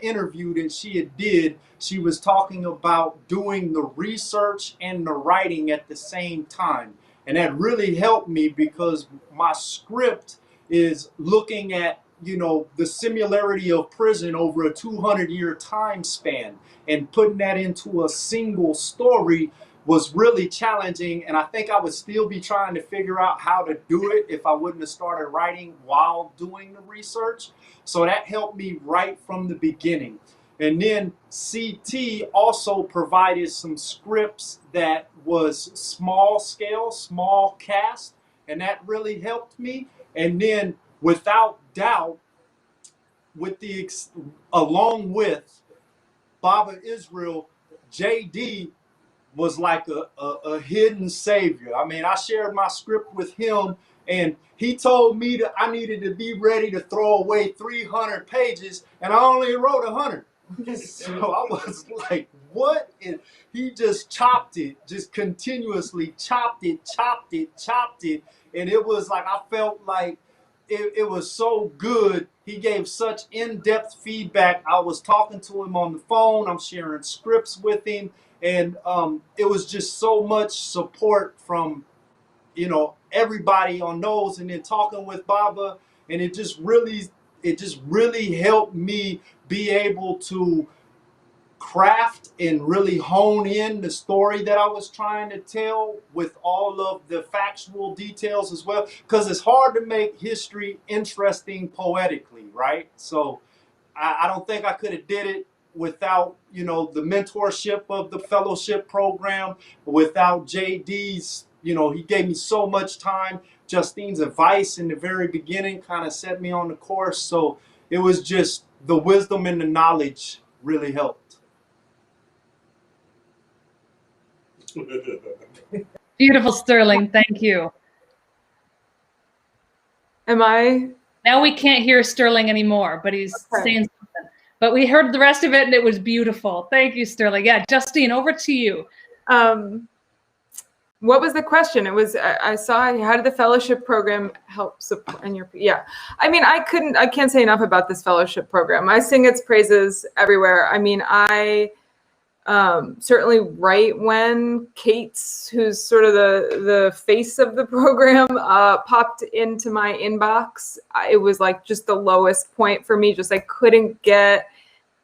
interview that she did, she was talking about doing the research and the writing at the same time. And that really helped me because my script is looking at the similarity of prison over a 200-year time span, and putting that into a single story was really challenging. And I think I would still be trying to figure out how to do it if I wouldn't have started writing while doing the research. So that helped me right from the beginning. And then CT also provided some scripts that was small scale, small cast, and that really helped me. And then without doubt, along with Baba Israel, JD was like a hidden savior. I shared my script with him, and he told me that I needed to be ready to throw away 300 pages, and I only wrote 100. So I was like, what? And he just chopped it, just continuously chopped it. And it was like, I felt like it was so good. He gave such in-depth feedback. I was talking to him on the phone. I'm sharing scripts with him. And it was just so much support from, everybody on those, and then talking with Baba. And it just really helped me be able to craft and really hone in the story that I was trying to tell with all of the factual details as well. Because it's hard to make history interesting poetically, right? So I don't think I could have did it without, the mentorship of the fellowship program, without JD's, he gave me so much time. Justine's advice in the very beginning kind of set me on the course. So it was just the wisdom and the knowledge really helped. Beautiful, Sterling. Thank you. Am I? Now we can't hear Sterling anymore, but he's saying something. But we heard the rest of it and it was beautiful. Thank you, Sterling. Yeah, Justine, over to you. What was the question? It was, I saw, how did the fellowship program help support in your, yeah. I mean, I can't say enough about this fellowship program. I sing its praises everywhere. I mean, I certainly right when Kate's, who's sort of the face of the program, popped into my inbox, it was like just the lowest point for me. Just I couldn't get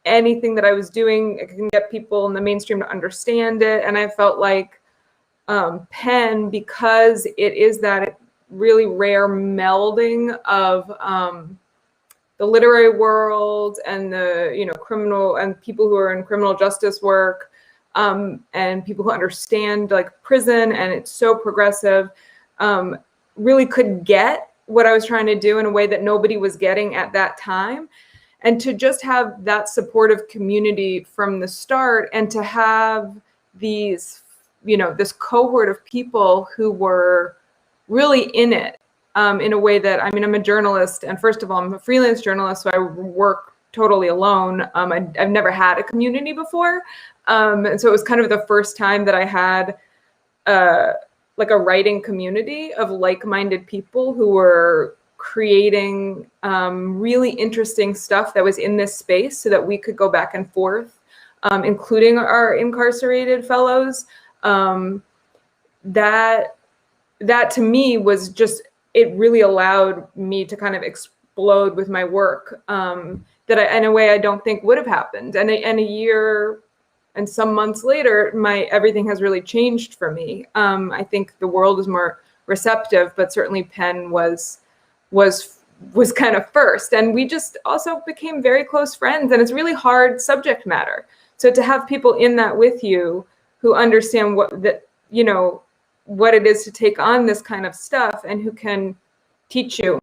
anything that I was doing. I couldn't get people in the mainstream to understand it. And I felt like Penn, because it is that really rare melding of the literary world and the criminal and people who are in criminal justice work, and people who understand like prison, and it's so progressive, really could get what I was trying to do in a way that nobody was getting at that time. And to just have that supportive community from the start, and to have these, this cohort of people who were really in it, in a way that, I mean, I'm a journalist, and first of all, I'm a freelance journalist, so I work totally alone. I've never had a community before. And so it was kind of the first time that I had like a writing community of like-minded people who were creating really interesting stuff that was in this space so that we could go back and forth, including our incarcerated fellows. That to me was just, it really allowed me to kind of explode with my work, that in a way I don't think would have happened. And a year and some months later, everything has really changed for me. I think the world is more receptive, but certainly Penn was kind of first. And we just also became very close friends, and it's really hard subject matter. So to have people in that with you who understand what it is to take on this kind of stuff, and who can teach you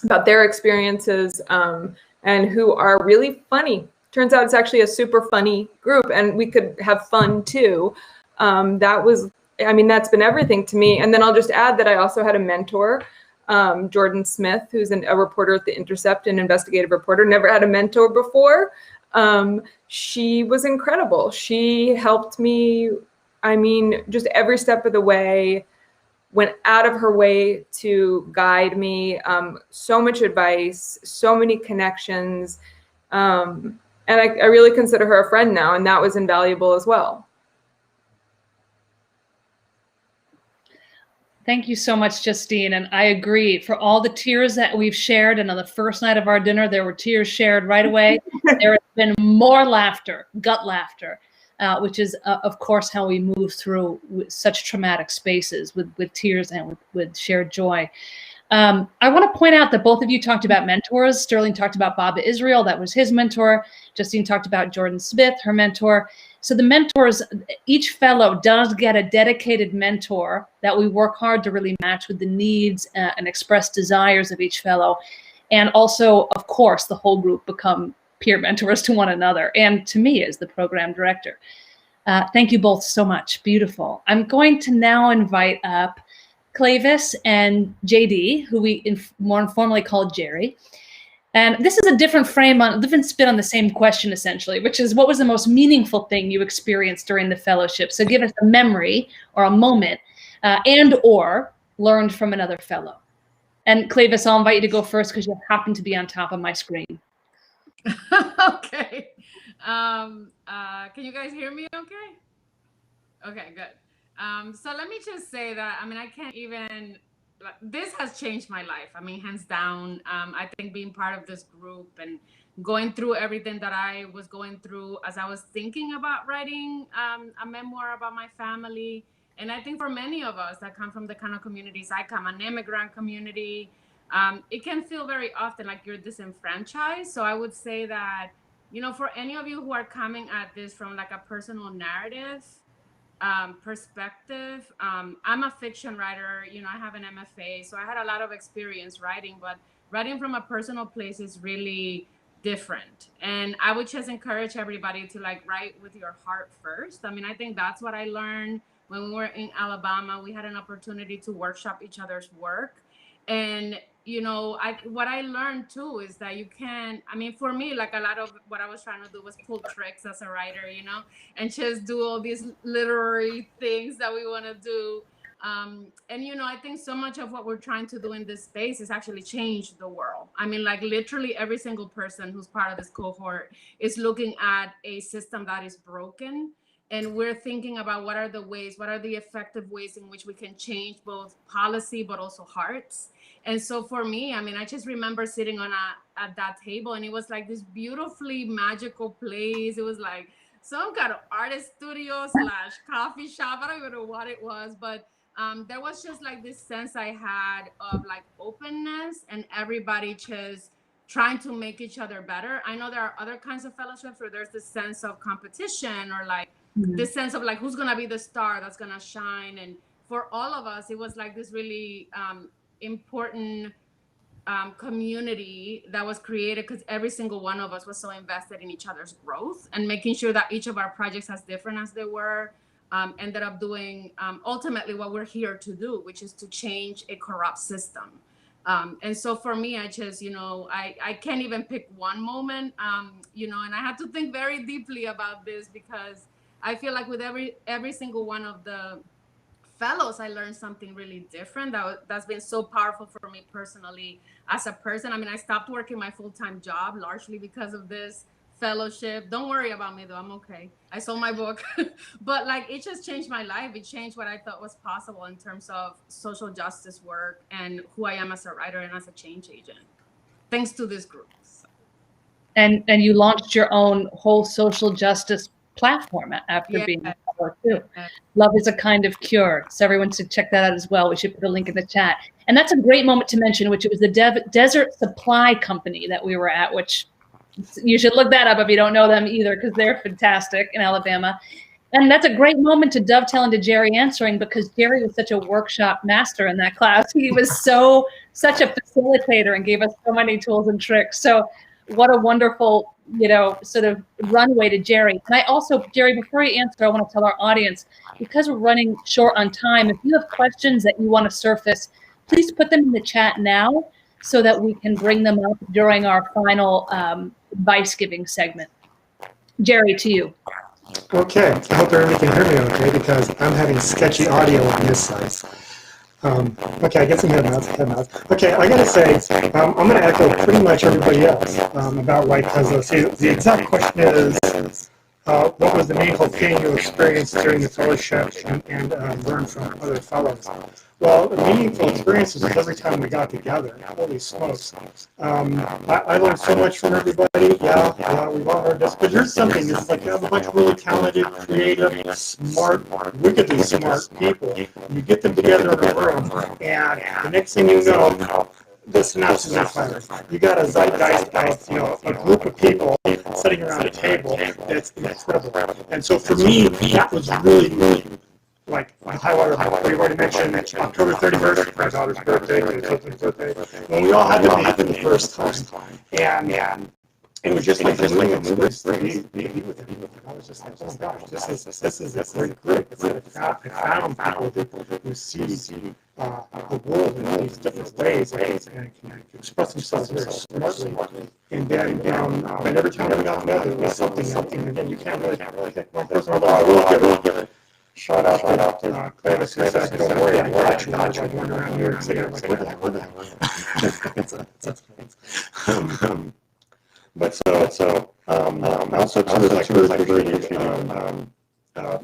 about their experiences, and who are really funny. Turns out it's actually a super funny group, and we could have fun too. That's been everything to me. And then I'll just add that I also had a mentor, Jordan Smith, who's a reporter at The Intercept, an investigative reporter. Never had a mentor before. She was incredible. She helped me, just every step of the way, went out of her way to guide me. So much advice, so many connections. And I really consider her a friend now, and that was invaluable as well. Thank you so much, Justine. And I agree. For all the tears that we've shared, and on the first night of our dinner, there were tears shared right away. There has been more laughter, gut laughter, which is, of course, how we move through such traumatic spaces with tears and with shared joy. I want to point out that both of you talked about mentors. Sterling talked about Baba Israel. That was his mentor. Justine talked about Jordan Smith, her mentor. So the mentors, each fellow does get a dedicated mentor that we work hard to really match with the needs and express desires of each fellow. And also, of course, the whole group become peer mentors to one another and to me as the program director. Thank you both so much. Beautiful. I'm going to now invite up Clavis and JD, who we more informally call Jerry. And this is a different different spin on the same question, essentially, which is, what was the most meaningful thing you experienced during the fellowship? So give us a memory or a moment and or learned from another fellow. And Clavis, I'll invite you to go first because you happen to be on top of my screen. Okay. Can you guys hear me okay? Okay, good. So let me just say that, I can't even, this has changed my life. Hands down. I think being part of this group and going through everything that I was going through as I was thinking about writing a memoir about my family. And I think for many of us that come from the kind of communities I come, an immigrant community, it can feel very often like you're disenfranchised. So I would say that, for any of you who are coming at this from like a personal narrative perspective, I'm a fiction writer, I have an MFA, so I had a lot of experience writing, but writing from a personal place is really different. And I would just encourage everybody to write with your heart first. I think that's what I learned when we were in Alabama. We had an opportunity to workshop each other's work. And you know, what I learned too is that you can, I mean, for me, like a lot of what I was trying to do was pull tricks as a writer, you know, and just do all these literary things that we want to do. And, you know, I think so much of what we're trying to do in this space is actually change the world. I mean, like literally every single person who's part of this cohort is looking at a system that is broken. And we're thinking about what are the effective ways in which we can change both policy, but also hearts. And so for me, I mean, I just remember sitting at that table, and it was like this beautifully magical place. It was like some kind of artist studio / coffee shop. I don't even know what it was, but there was just like this sense I had of like openness and everybody just trying to make each other better. I know there are other kinds of fellowships where there's this sense of competition or like this sense of like who's gonna be the star that's gonna shine. And for all of us, it was like this really important community that was created because every single one of us was so invested in each other's growth and making sure that each of our projects, as different as they were, ended up doing ultimately what we're here to do, which is to change a corrupt system. And so for me, I just, you know, I can't even pick one moment, you know, and I had to think very deeply about this because I feel like with every single one of the fellows, I learned something really different that's been so powerful for me personally as a person. I mean, I stopped working my full-time job largely because of this fellowship. Don't worry about me though, I'm okay. I sold my book. But like it just changed my life. It changed what I thought was possible in terms of social justice work and who I am as a writer and as a change agent, thanks to this group. And you launched your own whole social justice platform after being at work too. Love is a Kind of Cure. So everyone should check that out as well. We should put a link in the chat. And that's a great moment to mention, which it was the Desert Supply Company that we were at, which you should look that up if you don't know them either, because they're fantastic in Alabama. And that's a great moment to dovetail into Jerry answering, because Jerry was such a workshop master in that class. He was such a facilitator and gave us so many tools and tricks. So what a wonderful, you know, sort of runway to Jerry. And I also, Jerry, before you answer, I want to tell our audience, because we're running short on time, if you have questions that you want to surface, please put them in the chat now so that we can bring them up during our final advice giving segment. Jerry, to you. Okay, I hope everybody can hear me okay, because I'm having sketchy audio on this side. Okay, I get some head nods. Okay, I gotta say, I'm gonna echo pretty much everybody else about white puzzles. The exact question is, what was the meaningful thing you experienced during the fellowship and learned from other fellows? Well, the meaningful experiences was every time we got together. Holy smokes. I learned so much from everybody. Yeah, we've all heard this. But here's something. It's like you have a bunch of really talented, creative, smart, wickedly smart people. You get them together in a room, and the next thing you know, the synopsis is fired. You got a zeitgeist of, you know, a group of people sitting around a table that's incredible. And so for me, that was really like the high water mark. We've already mentioned October 31st, my daughter's birthday, my husband's birthday, when we all had to meet for the first time. And it was just like this thing of be with him. I was just like, oh my gosh, this is a great group. It's like I found people who see the world in all these different ways and can express themselves very smartly. And then, and every time we got together, it was something, and again, you can't really pick one person, although I will give it. Shout out to Clavis, who said, don't worry, I got you. I'm going around here and saying, like, what the hell? But so also too, like very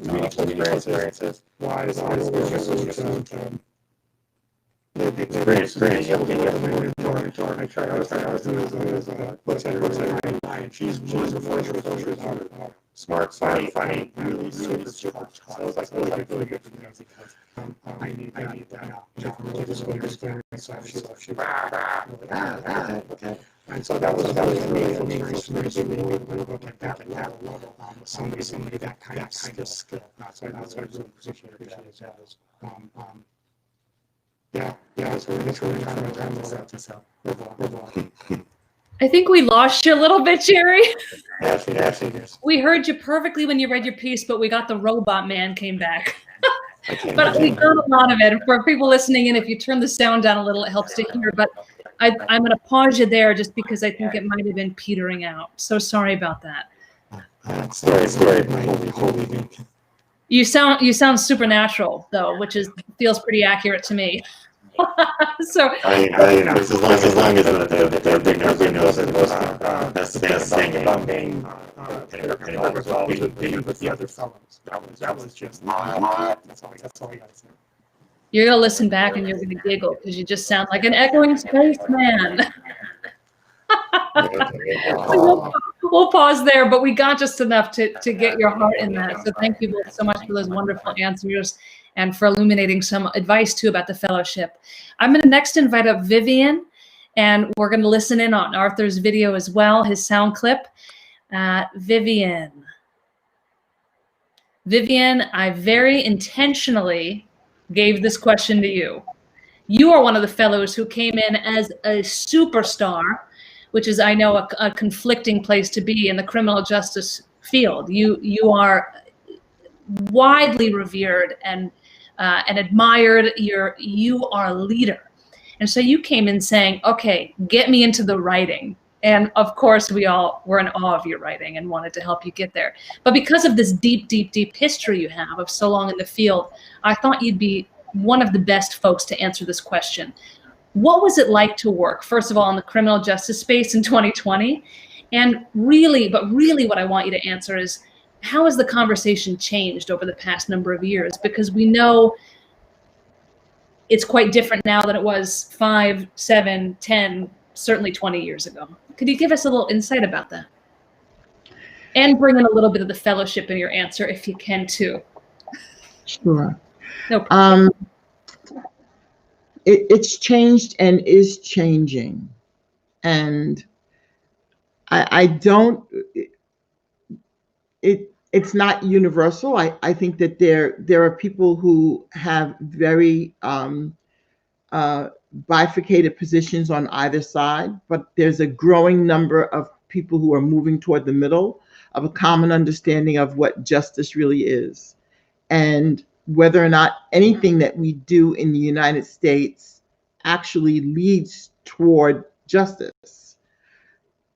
meaningful experiences wise, the experience being able to mentor. I was doing what's that? She's wonderful. Smart, funny, really super. So it was like really good for me because I need that now. Really just what experience. So she okay. And so that was really for me to be able to look at that level. Somebody that kind of skill. So that's what I really appreciate that. Yeah, it's really kind of time to set this up. I think we lost you a little bit, Jerry. Yes. We heard you perfectly when you read your piece, but we got the robot man came back. But we heard a lot of it. For people listening in, if you turn the sound down a little, it helps to hear. But I'm going to pause you there just because I think it might have been petering out. So sorry about that. You sound supernatural though, which feels pretty accurate to me. So As long as they're big knows that's the best thing about being anywhere with all with the other fellows. That was just that's all I gotta say. You're gonna listen back and you're gonna giggle because you just sound like an echoing spaceman. We'll pause there, but we got just enough to get your heart in that. So thank you both so much for those wonderful answers and for illuminating some advice too about the fellowship. I'm gonna next invite up Vivian, and we're gonna listen in on Arthur's video as well, his sound clip. Vivian, I very intentionally gave this question to you. You are one of the fellows who came in as a superstar, which is, I know, a conflicting place to be in the criminal justice field. You are widely revered and admired. You are a leader. And so you came in saying, okay, get me into the writing. And of course, we all were in awe of your writing and wanted to help you get there. But because of this deep, deep, deep history you have of so long in the field, I thought you'd be one of the best folks to answer this question. What was it like to work, first of all, in the criminal justice space in 2020? And really what I want you to answer is, how has the conversation changed over the past number of years? Because we know it's quite different now than it was 5, 7, 10, certainly 20 years ago. Could you give us a little insight about that? And bring in a little bit of the fellowship in your answer, if you can, too. Sure. No problem. It's changed and is changing. And I don't, it's not universal. I think that there are people who have very bifurcated positions on either side, but there's a growing number of people who are moving toward the middle of a common understanding of what justice really is, and whether or not anything that we do in the United States actually leads toward justice,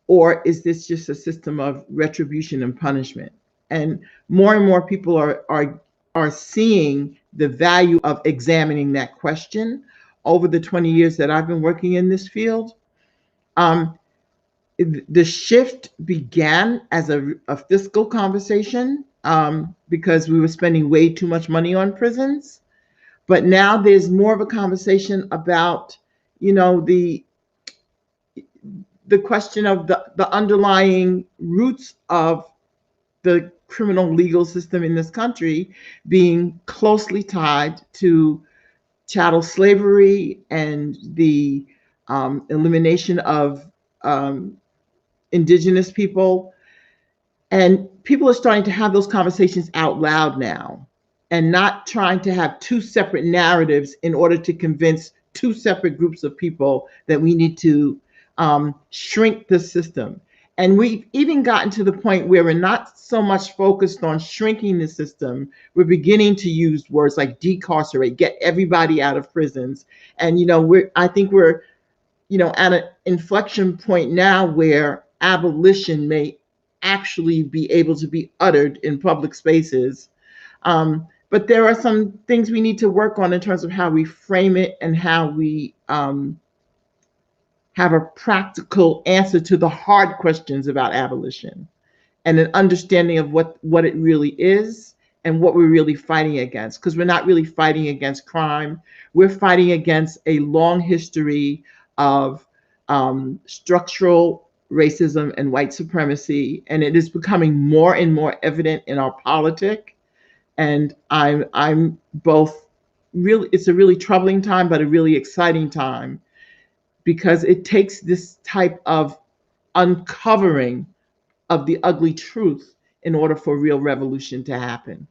or is this just a system of retribution and punishment? And more people are seeing the value of examining that question. Over the 20 years that I've been working in this field, the shift began as a fiscal conversation because we were spending way too much money on prisons. But now there's more of a conversation about, the question of the underlying roots of the criminal legal system in this country being closely tied to chattel slavery and the elimination of indigenous people. And people are starting to have those conversations out loud now, and not trying to have two separate narratives in order to convince two separate groups of people that we need to shrink the system. And we've even gotten to the point where we're not so much focused on shrinking the system. We're beginning to use words like decarcerate, get everybody out of prisons. And, I think we're, at an inflection point now where abolition may actually be able to be uttered in public spaces. But there are some things we need to work on in terms of how we frame it and how we have a practical answer to the hard questions about abolition, and an understanding of what it really is and what we're really fighting against. Because we're not really fighting against crime. We're fighting against a long history of structural racism and white supremacy, and it is becoming more and more evident in our politic. And I'm both really, it's a really troubling time, but a really exciting time, because it takes this type of uncovering of the ugly truth in order for real revolution to happen.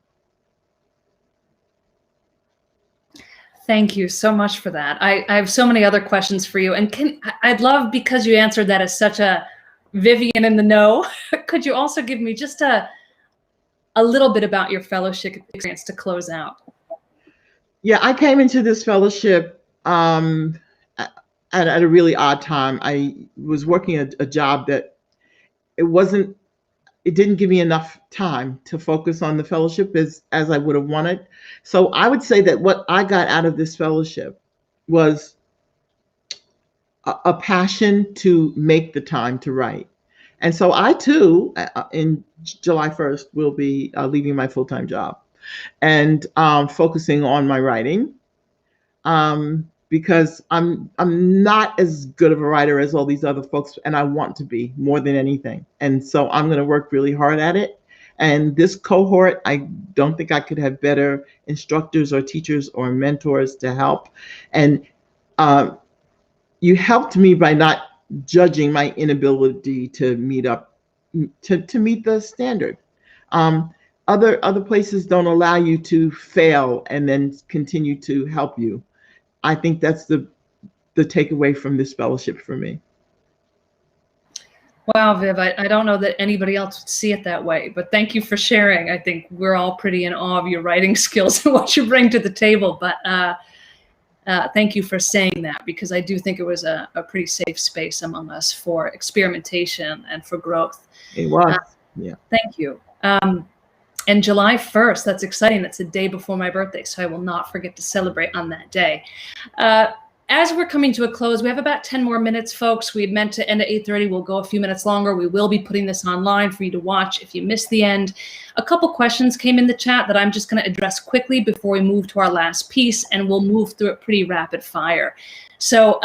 Thank you so much for that. I have so many other questions for you. And I'd love, because you answered that as such a Vivian in the know, could you also give me just a little bit about your fellowship experience to close out? Yeah, I came into this fellowship at a really odd time. I was working a job that it didn't give me enough time to focus on the fellowship as I would have wanted. So I would say that what I got out of this fellowship was a passion to make the time to write. And so I too, in July 1st, will be leaving my full-time job and focusing on my writing, because I'm not as good of a writer as all these other folks, and I want to be more than anything. And so I'm going to work really hard at it. And this cohort, I don't think I could have better instructors or teachers or mentors to help. And you helped me by not judging my inability to meet the standard. Other places don't allow you to fail and then continue to help you. I think that's the takeaway from this fellowship for me. Wow, Viv, I don't know that anybody else would see it that way, but thank you for sharing. I think we're all pretty in awe of your writing skills and what you bring to the table, but thank you for saying that, because I do think it was a pretty safe space among us for experimentation and for growth. It was, yeah. Thank you. And July 1st, that's exciting. That's the day before my birthday, so I will not forget to celebrate on that day. As we're coming to a close, we have about 10 more minutes, folks. We had meant to end at 8:30. We'll go a few minutes longer. We will be putting this online for you to watch if you missed the end. A couple questions came in the chat that I'm just going to address quickly before we move to our last piece, and we'll move through it pretty rapid fire. So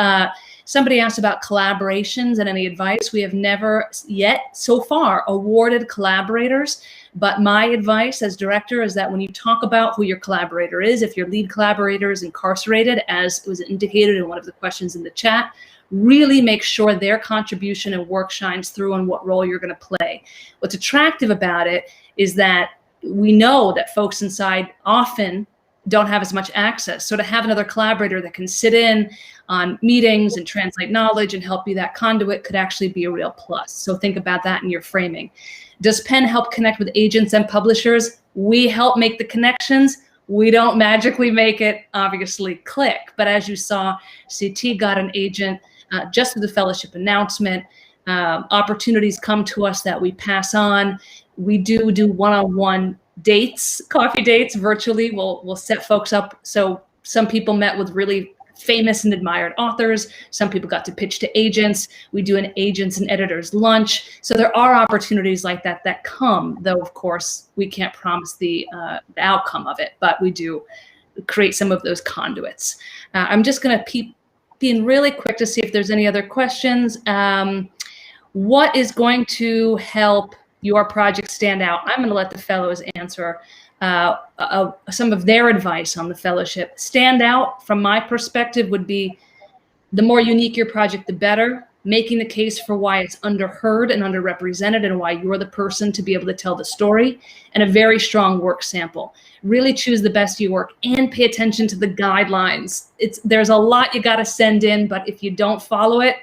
somebody asked about collaborations and any advice. We have never yet so far awarded collaborators. But my advice as director is that when you talk about who your collaborator is, if your lead collaborator is incarcerated, as was indicated in one of the questions in the chat, really make sure their contribution and work shines through on what role you're going to play. What's attractive about it is that we know that folks inside often don't have as much access. So to have another collaborator that can sit in on meetings and translate knowledge and help be that conduit could actually be a real plus. So think about that in your framing. Does Penn help connect with agents and publishers? We help make the connections. We don't magically make it, obviously, click. But as you saw, CT got an agent just through the fellowship announcement. Opportunities come to us that we pass on. We do one-on-one dates, coffee dates virtually. We'll set folks up. So some people met with really famous and admired authors. Some people got to pitch to agents. We do an agents and editors lunch. So there are opportunities like that that come, though, of course, we can't promise the outcome of it, but we do create some of those conduits. I'm just going to peep in really quick to see if there's any other questions. What is going to help your project stand out? I'm going to let the fellows answer some of their advice on the fellowship. Stand out, from my perspective, would be the more unique your project, the better. Making the case for why it's underheard and underrepresented and why you're the person to be able to tell the story, and a very strong work sample. Really choose the best of your work and pay attention to the guidelines. There's a lot you got to send in, but if you don't follow it,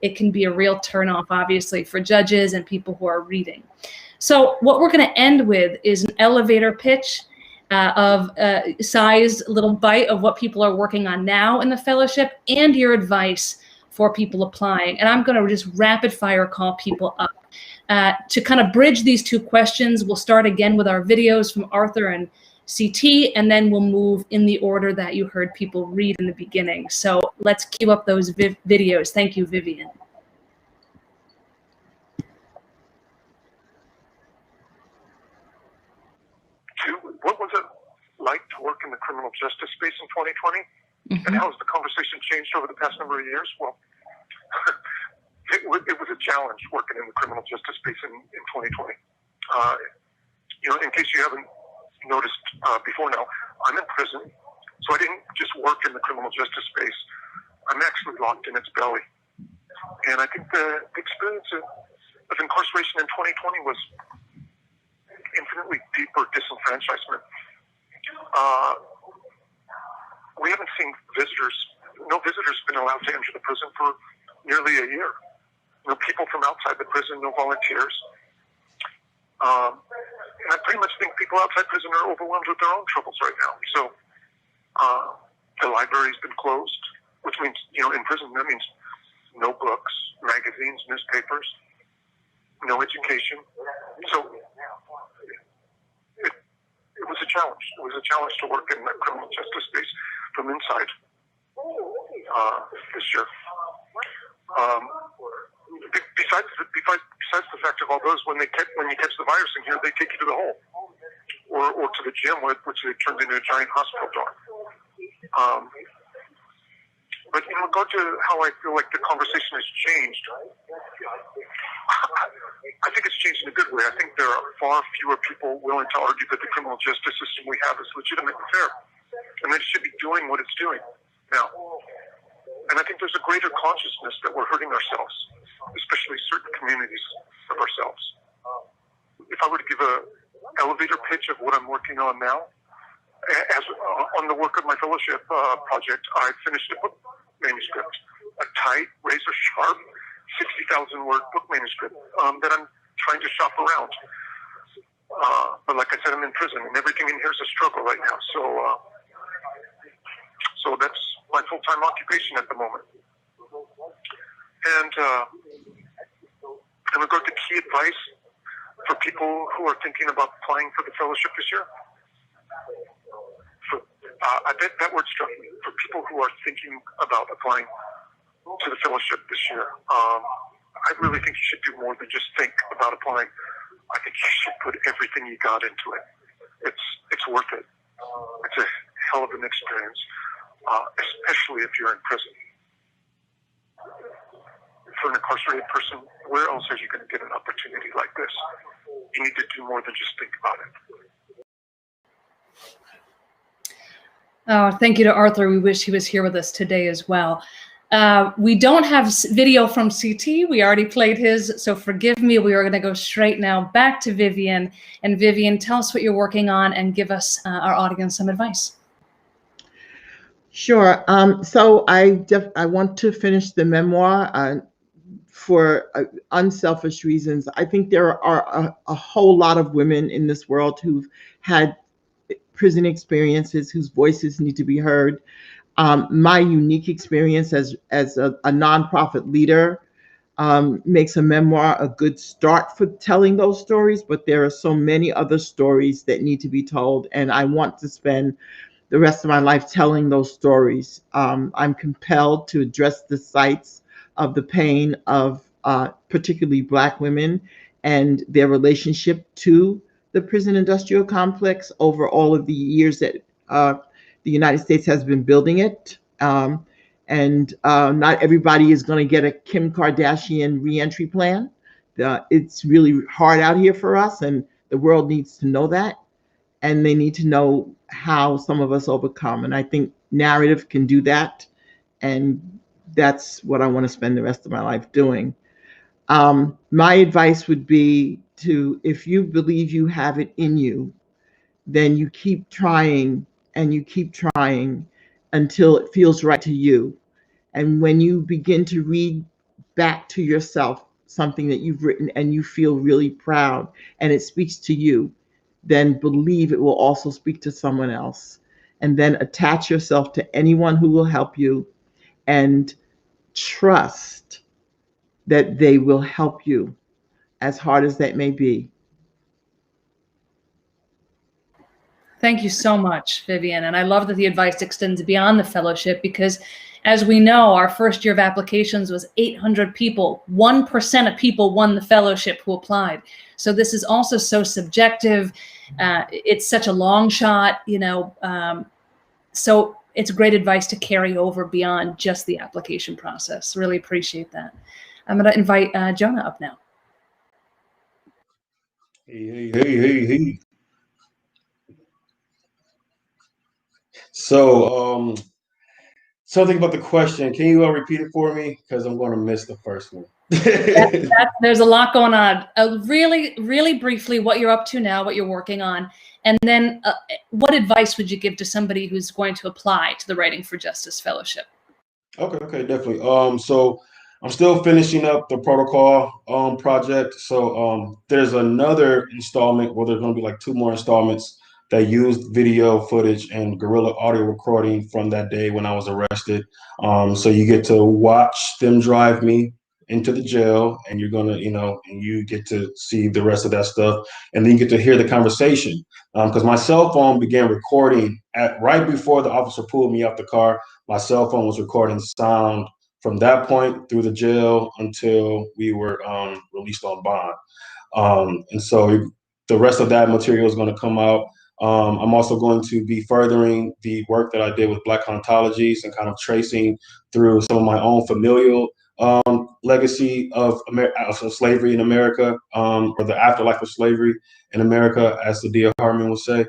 it can be a real turnoff, obviously, for judges and people who are reading. So what we're going to end with is an elevator pitch of a sized little bite of what people are working on now in the fellowship and your advice for people applying. And I'm going to just rapid fire call people up. To kind of bridge these two questions, we'll start again with our videos from Arthur and CT, and then we'll move in the order that you heard people read in the beginning. So let's cue up those videos. Thank you, Vivian. What was it like to work in the criminal justice space in 2020? And how has the conversation changed over the past number of years? Well, it was a challenge working in the criminal justice space in 2020. In case you haven't noticed before now, I'm in prison, so I didn't just work in the criminal justice space. I'm actually locked in its belly. And I think the experience of incarceration in 2020 was infinitely deeper disenfranchisement. We haven't seen visitors. No visitors have been allowed to enter the prison for nearly a year. No people from outside the prison, no volunteers. And I pretty much think people outside prison are overwhelmed with their own troubles right now. So the library's been closed. which means, in prison, that means no books, magazines, newspapers, no education. So it was a challenge. It was a challenge to work in the criminal justice space from inside this year. Besides the fact of all those, when you catch the virus in here, they take you to the hole or to the gym, which they turned into a giant hospital dorm. But in regard to how I feel like the conversation has changed, I think it's changed in a good way. I think there are far fewer people willing to argue that the criminal justice system we have is legitimate and fair, and that it should be doing what it's doing now. And I think there's a greater consciousness that we're hurting ourselves, especially certain communities of ourselves. If I were to give an elevator pitch of what I'm working on now, on the work of my fellowship project, I finished a book manuscript, a tight, razor-sharp, 60,000-word book manuscript that I'm trying to shop around. But like I said, I'm in prison, and everything in here is a struggle right now. So that's my full-time occupation at the moment. And in regard to key advice for people who are thinking about applying for the fellowship this year, I bet that word struck me. For people who are thinking about applying to the fellowship this year, I really think you should do more than just think about applying. I think you should put everything you got into it. It's worth it. It's a hell of an experience, especially if you're in prison. For an incarcerated person, where else are you going to get an opportunity like this? You need to do more than just think about it. Oh, thank you to Arthur. We wish he was here with us today as well. We don't have video from CT. We already played his, so forgive me. We are going to go straight now back to Vivian. And Vivian, tell us what you're working on and give us, our audience, some advice. Sure. So I want to finish the memoir for unselfish reasons. I think there are a whole lot of women in this world who've had prison experiences whose voices need to be heard. My unique experience as a nonprofit leader makes a memoir a good start for telling those stories, but there are so many other stories that need to be told, and I want to spend the rest of my life telling those stories. I'm compelled to address the sites of the pain of particularly Black women and their relationship to the prison industrial complex over all of the years that the United States has been building it. And not everybody is going to get a Kim Kardashian reentry plan. It's really hard out here for us, and the world needs to know that. And they need to know how some of us overcome. And I think narrative can do that. And that's what I want to spend the rest of my life doing. My advice would be to, if you believe you have it in you, then you keep trying and you keep trying until it feels right to you. And when you begin to read back to yourself something that you've written and you feel really proud and it speaks to you, then believe it will also speak to someone else. And then attach yourself to anyone who will help you and trust that they will help you, as hard as that may be. Thank you so much, Vivian. And I love that the advice extends beyond the fellowship, because as we know, our first year of applications was 800 people. 1% of people won the fellowship who applied. So this is also so subjective. It's such a long shot, so it's great advice to carry over beyond just the application process. Really appreciate that. I'm going to invite Jonah up now. Hey. So, something about the question. Can you repeat it for me? Because I'm going to miss the first one. There's a lot going on. Really, really briefly, what you're up to now, what you're working on, and then what advice would you give to somebody who's going to apply to the Writing for Justice Fellowship? Okay, definitely. So I'm still finishing up the protocol project. So there's another installment, well, there's going to be like 2 more installments that used video footage and guerrilla audio recording from that day when I was arrested. So you get to watch them drive me into the jail, and you're gonna, and you get to see the rest of that stuff, and then you get to hear the conversation. Because my cell phone began recording right before the officer pulled me out the car. My cell phone was recording sound from that point through the jail until we were released on bond. And so the rest of that material is going to come out. I'm also going to be furthering the work that I did with Black ontologies and kind of tracing through some of my own familial legacy of slavery in America, or the afterlife of slavery in America, as Sadia Harmon would say.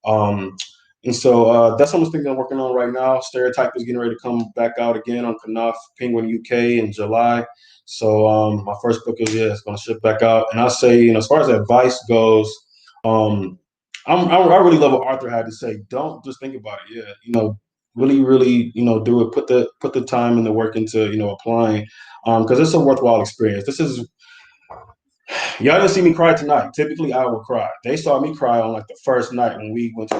And so that's some of the things I'm working on right now. Stereotype is getting ready to come back out again on Knopf Penguin UK in July. So my first book it's going to ship back out. And I say, as far as advice goes, I really love what Arthur had to say. Don't just think about it. Really, really, do it. Put the time and the work into, applying, because it's a worthwhile experience. Y'all didn't see me cry tonight. Typically, I would cry. They saw me cry on like the first night when we went to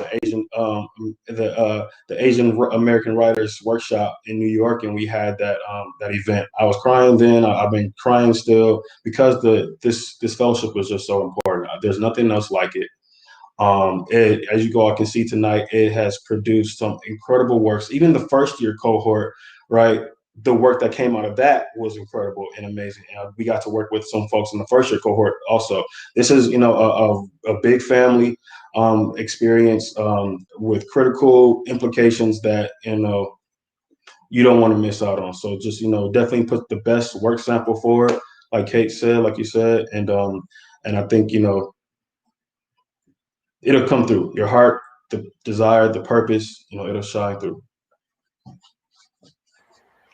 the Asian American Writers Workshop in New York, and we had that event. I was crying then. I've been crying still because this fellowship was just so important. There's nothing else like it. As you all can see tonight, it has produced some incredible works. Even the first year cohort, right? The work that came out of that was incredible and amazing. We got to work with some folks in the first year cohort also. This is, a big family experience with critical implications that, you don't want to miss out on. So just, definitely put the best work sample forward, like Kate said, like you said, and I think, it'll come through. Your heart, the desire, the purpose, it'll shine through.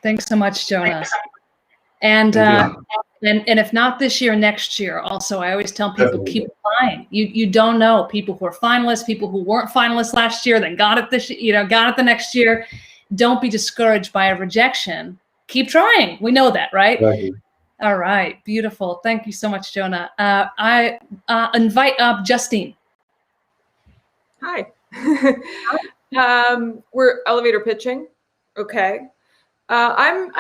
Thanks so much, Jonah. And if not this year, next year. Also, I always tell people, keep applying. You don't know people who are finalists, people who weren't finalists last year, then got it got it the next year. Don't be discouraged by a rejection. Keep trying. We know that, right? Exactly. All right, beautiful. Thank you so much, Jonah. I invite up Justine. Hi. We're elevator pitching. Okay. I'm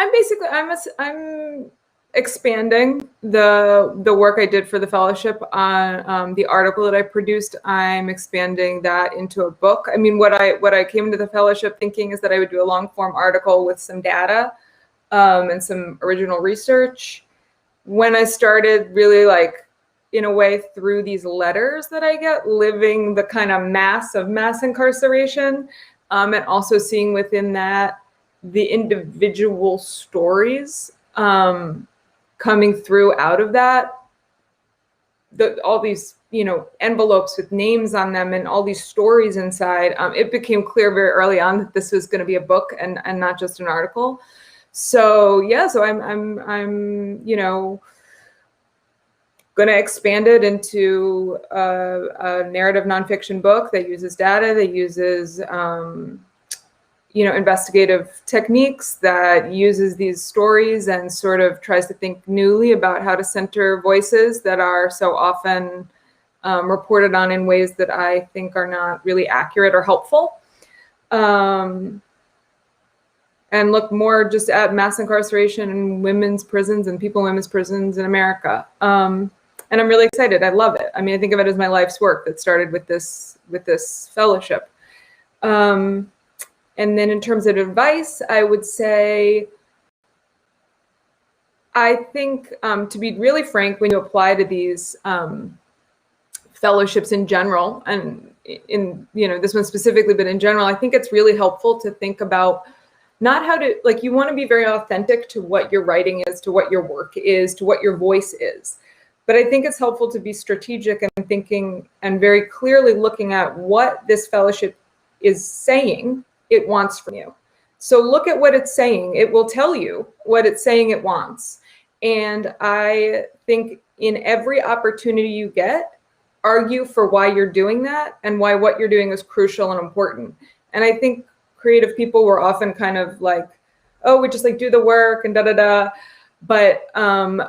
expanding the work I did for the fellowship on the article that I produced. I'm expanding that into a book. I mean, what I came into the fellowship thinking is that I would do a long form article with some data and some original research. When I started really in a way through these letters that I get, living the kind of mass incarceration, and also seeing within that the individual stories coming through out of that, all these envelopes with names on them and all these stories inside, it became clear very early on that this was going to be a book and not just an article. So I'm going to expand it into a narrative nonfiction book that uses data, that uses investigative techniques, that uses these stories and sort of tries to think newly about how to center voices that are so often reported on in ways that I think are not really accurate or helpful. And look more just at mass incarceration in women's prisons and people in women's prisons in America. And I'm really excited. I love it. I mean, I think of it as my life's work that started with this fellowship. And then in terms of advice, I would say, I think to be really frank, when you apply to these fellowships in general, and in this one specifically, but in general, I think it's really helpful to think about not how to, you want to be very authentic to what your writing is, to what your work is, to what your voice is. But I think it's helpful to be strategic and thinking and very clearly looking at what this fellowship is saying it wants from you. So look at what it's saying. It will tell you what it's saying it wants. And I think in every opportunity you get, argue for why you're doing that and why what you're doing is crucial and important. And I think creative people were often kind of oh, we just do the work and da-da-da. But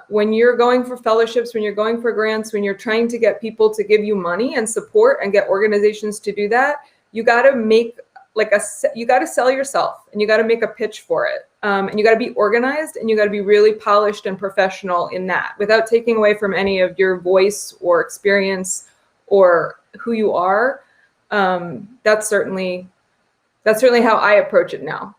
when you're going for fellowships, when you're going for grants, when you're trying to get people to give you money and support and get organizations to do that, you got to make you got to sell yourself, and you got to make a pitch for it. And you got to be organized, and you got to be really polished and professional in that, without taking away from any of your voice or experience or who you are. That's certainly how I approach it now.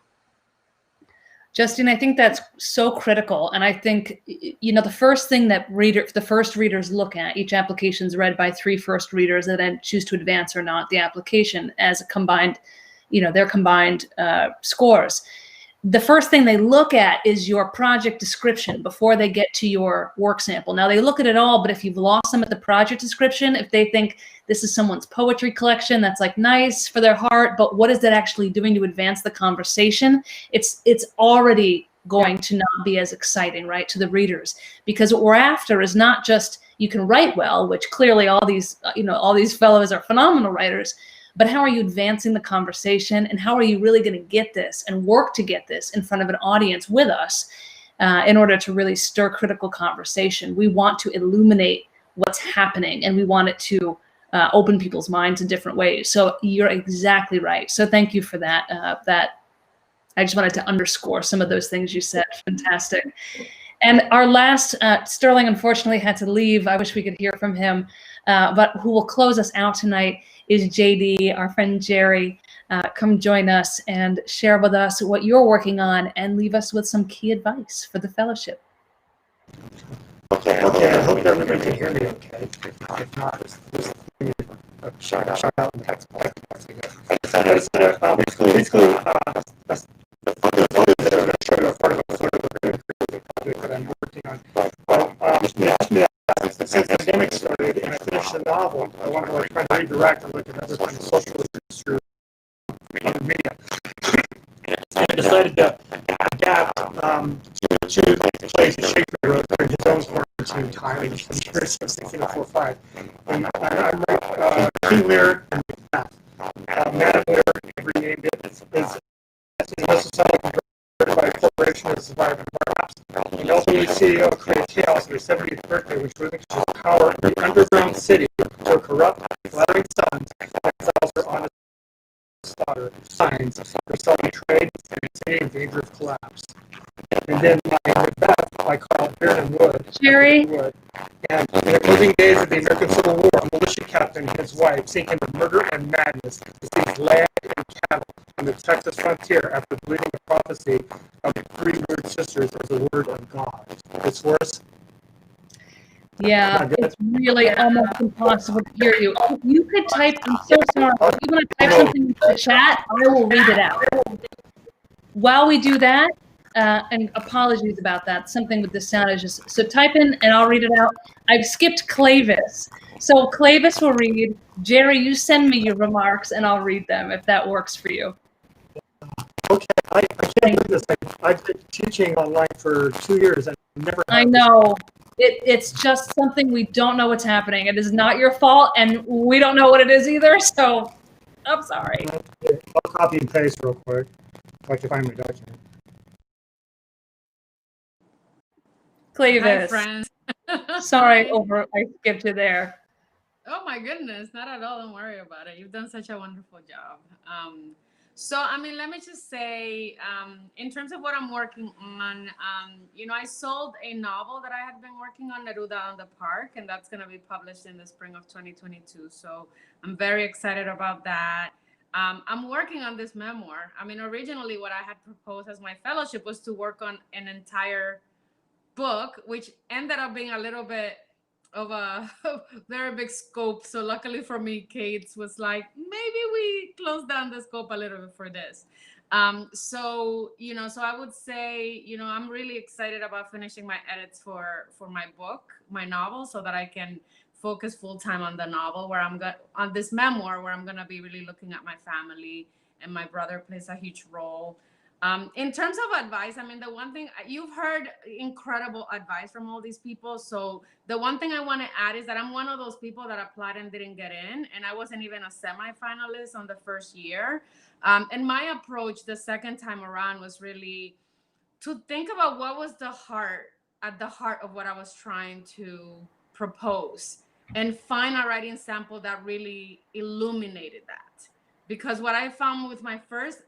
Justine, I think that's so critical. And I think, the first thing that the first readers look at, each application is read by 3 first readers that then choose to advance or not the application as a combined, their combined scores. The first thing they look at is your project description before they get to your work sample. Now, they look at it all, but if you've lost them at the project description, if they think this is someone's poetry collection, that's like nice for their heart, but what is that actually doing to advance the conversation? It's already going to not be as exciting, right, to the readers, because what we're after is not just you can write well, which clearly all these fellows are phenomenal writers, but how are you advancing the conversation, and how are you really going to get this and work to get this in front of an audience with us in order to really stir critical conversation? We want to illuminate what's happening, and we want it to open people's minds in different ways. So you're exactly right. So thank you for that. I just wanted to underscore some of those things you said. Fantastic. And our last, Sterling unfortunately had to leave. I wish we could hear from him. But who will close us out tonight is JD, our friend Jerry. Come join us and share with us what you're working on, and leave us with some key advice for the fellowship. Okay, I hope everybody can hear me okay. If not, just give me a shout out and text. Basically, that's the focus that I'm going to show you a part of a sort of a project that I'm working on. Since the pandemic started and I finished the novel, I want to try to redirect and look at other kind of social issues through media. And I decided to adapt to plays that Shakespeare wrote during his own quarantine time in the year 1645. And I wrote King Lear and Macbeth. Madam Lear, I renamed it, is a society by a corporation that survived the collapse. And ultimately, CEO created chaos on their 70th birthday, which relinquishes power in the underground city to a corrupt, flattering sons, exiles her honest daughter, signs, for selling trade and the city in danger of collapse. And then my Macbeth, I call Vernon Wood. Jerry. Wood. And in the closing days of the American Civil War, a militia captain and his wife sink into murder and madness to seize land and cattle on the Texas frontier after believing the prophecy of the 3 word sisters as the word of God. It's worse. Yeah, it's really almost impossible to hear you. If you could type, I'm so sorry, if you want to type something in the chat, I will read it out. While we do that, and apologies about that, something with the sound is just, so type in and I'll read it out. I've skipped Clavis. So Clavis will read. Jerry, you send me your remarks and I'll read them if that works for you. Okay, I can't do this. I've been teaching online for 2 years and never. I know. It's just something we don't know what's happening. It is not your fault, and we don't know what it is either, so I'm sorry. I'll copy and paste real quick if I can find my document. Clavis. Hi, friends. Sorry, I skipped you there. Oh my goodness, not at all. Don't worry about it. You've done such a wonderful job. So, I mean, let me just say, in terms of what I'm working on, I sold a novel that I had been working on, Neruda on the Park, and that's going to be published in the spring of 2022. So I'm very excited about that. I'm working on this memoir. I mean, originally what I had proposed as my fellowship was to work on an entire book, which ended up being a little bit of a very big scope. So luckily for me, Kate was like, maybe we close down the scope a little bit for this. So I would say, I'm really excited about finishing my edits for my book, my novel, so that I can focus full time on the novel on this memoir where I'm going to be really looking at my family, and my brother plays a huge role. In terms of advice, I mean, the one thing you've heard incredible advice from all these people. So the one thing I want to add is that I'm one of those people that applied and didn't get in, and I wasn't even a semi-finalist on the first year. And my approach the second time around was really to think about what was the heart at the heart of what I was trying to propose, and find a writing sample that really illuminated that. Because what I found with my first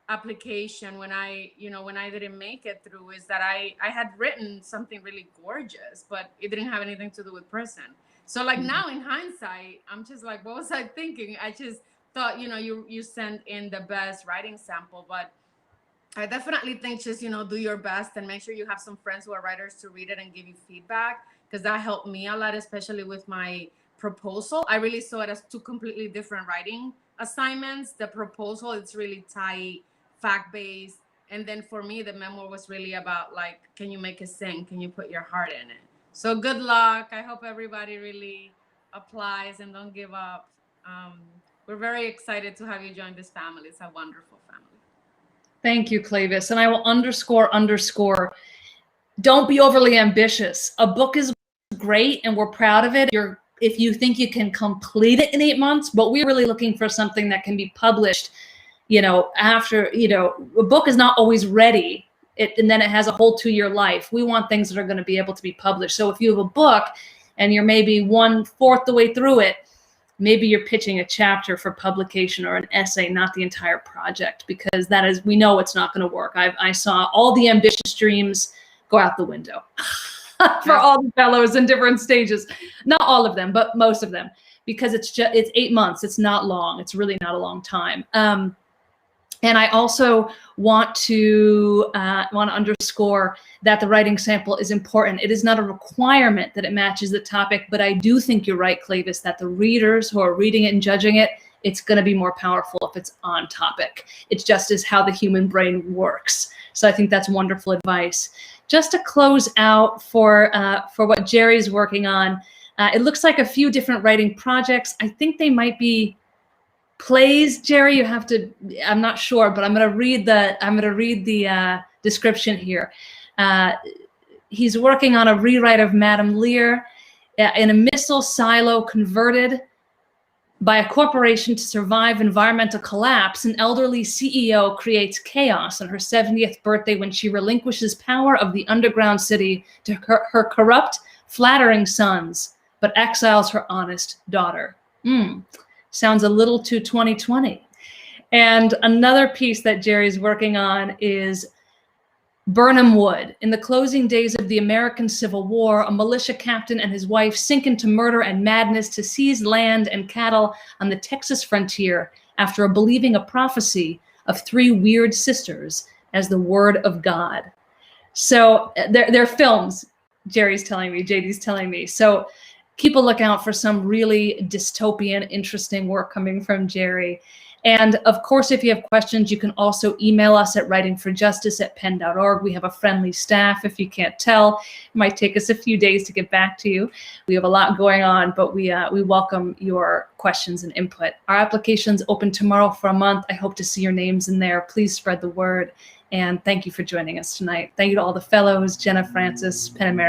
application, when I didn't make it through, is that I had written something really gorgeous, but it didn't have anything to do with prison. So like now in hindsight, I'm just like, what was I thinking? I just thought, you sent in the best writing sample, but I definitely think just, do your best and make sure you have some friends who are writers to read it and give you feedback, because that helped me a lot, especially with my proposal. I really saw it as two completely different writing assignments. The proposal, it's really tight, fact-based. And then for me, the memoir was really about like, can you make it sing? Can you put your heart in it? So good luck. I hope everybody really applies and don't give up. We're very excited to have you join this family. It's a wonderful family. Thank you, Clavis. And I will underscore, don't be overly ambitious. A book is great and we're proud of it. If you think you can complete it in 8 months, but we're really looking for something that can be published, after, a book is not always ready. And then it has a whole 2-year life. We want things that are going to be able to be published. So if you have a book and you're maybe 1/4 the way through it, maybe you're pitching a chapter for publication or an essay, not the entire project, because we know it's not going to work. I saw all the ambitious dreams go out the window for all the fellows in different stages. Not all of them, but most of them, because it's 8 months. It's not long. It's really not a long time. And I also want to underscore that the writing sample is important. It is not a requirement that it matches the topic, but I do think you're right, Clavis, that the readers who are reading it and judging it, it's going to be more powerful if it's on topic. It's just as how the human brain works. So I think that's wonderful advice. Just to close out for what Jerry's working on, it looks like a few different writing projects. I think they might be plays, Jerry. You have to, I'm not sure, but I'm going to read the description here. He's working on a rewrite of Madame Lear. In a missile silo converted by a corporation to survive environmental collapse, an elderly CEO creates chaos on her 70th birthday when she relinquishes power of the underground city to her corrupt, flattering sons, but exiles her honest daughter. Sounds a little too 2020. And another piece that Jerry's working on is Burnham Wood. In the closing days of the American Civil War, a militia captain and his wife sink into murder and madness to seize land and cattle on the Texas frontier after believing a prophecy of 3 weird sisters as the word of God. So they're films, Jerry's telling me, JD's telling me. So keep a lookout for some really dystopian, interesting work coming from Jerry. And of course, if you have questions, you can also email us at writingforjustice@penn.org. We have a friendly staff, if you can't tell. It might take us a few days to get back to you. We have a lot going on, but we welcome your questions and input. Our application's open tomorrow for a month. I hope to see your names in there. Please spread the word. And thank you for joining us tonight. Thank you to all the fellows, Jenna Francis, Penn America.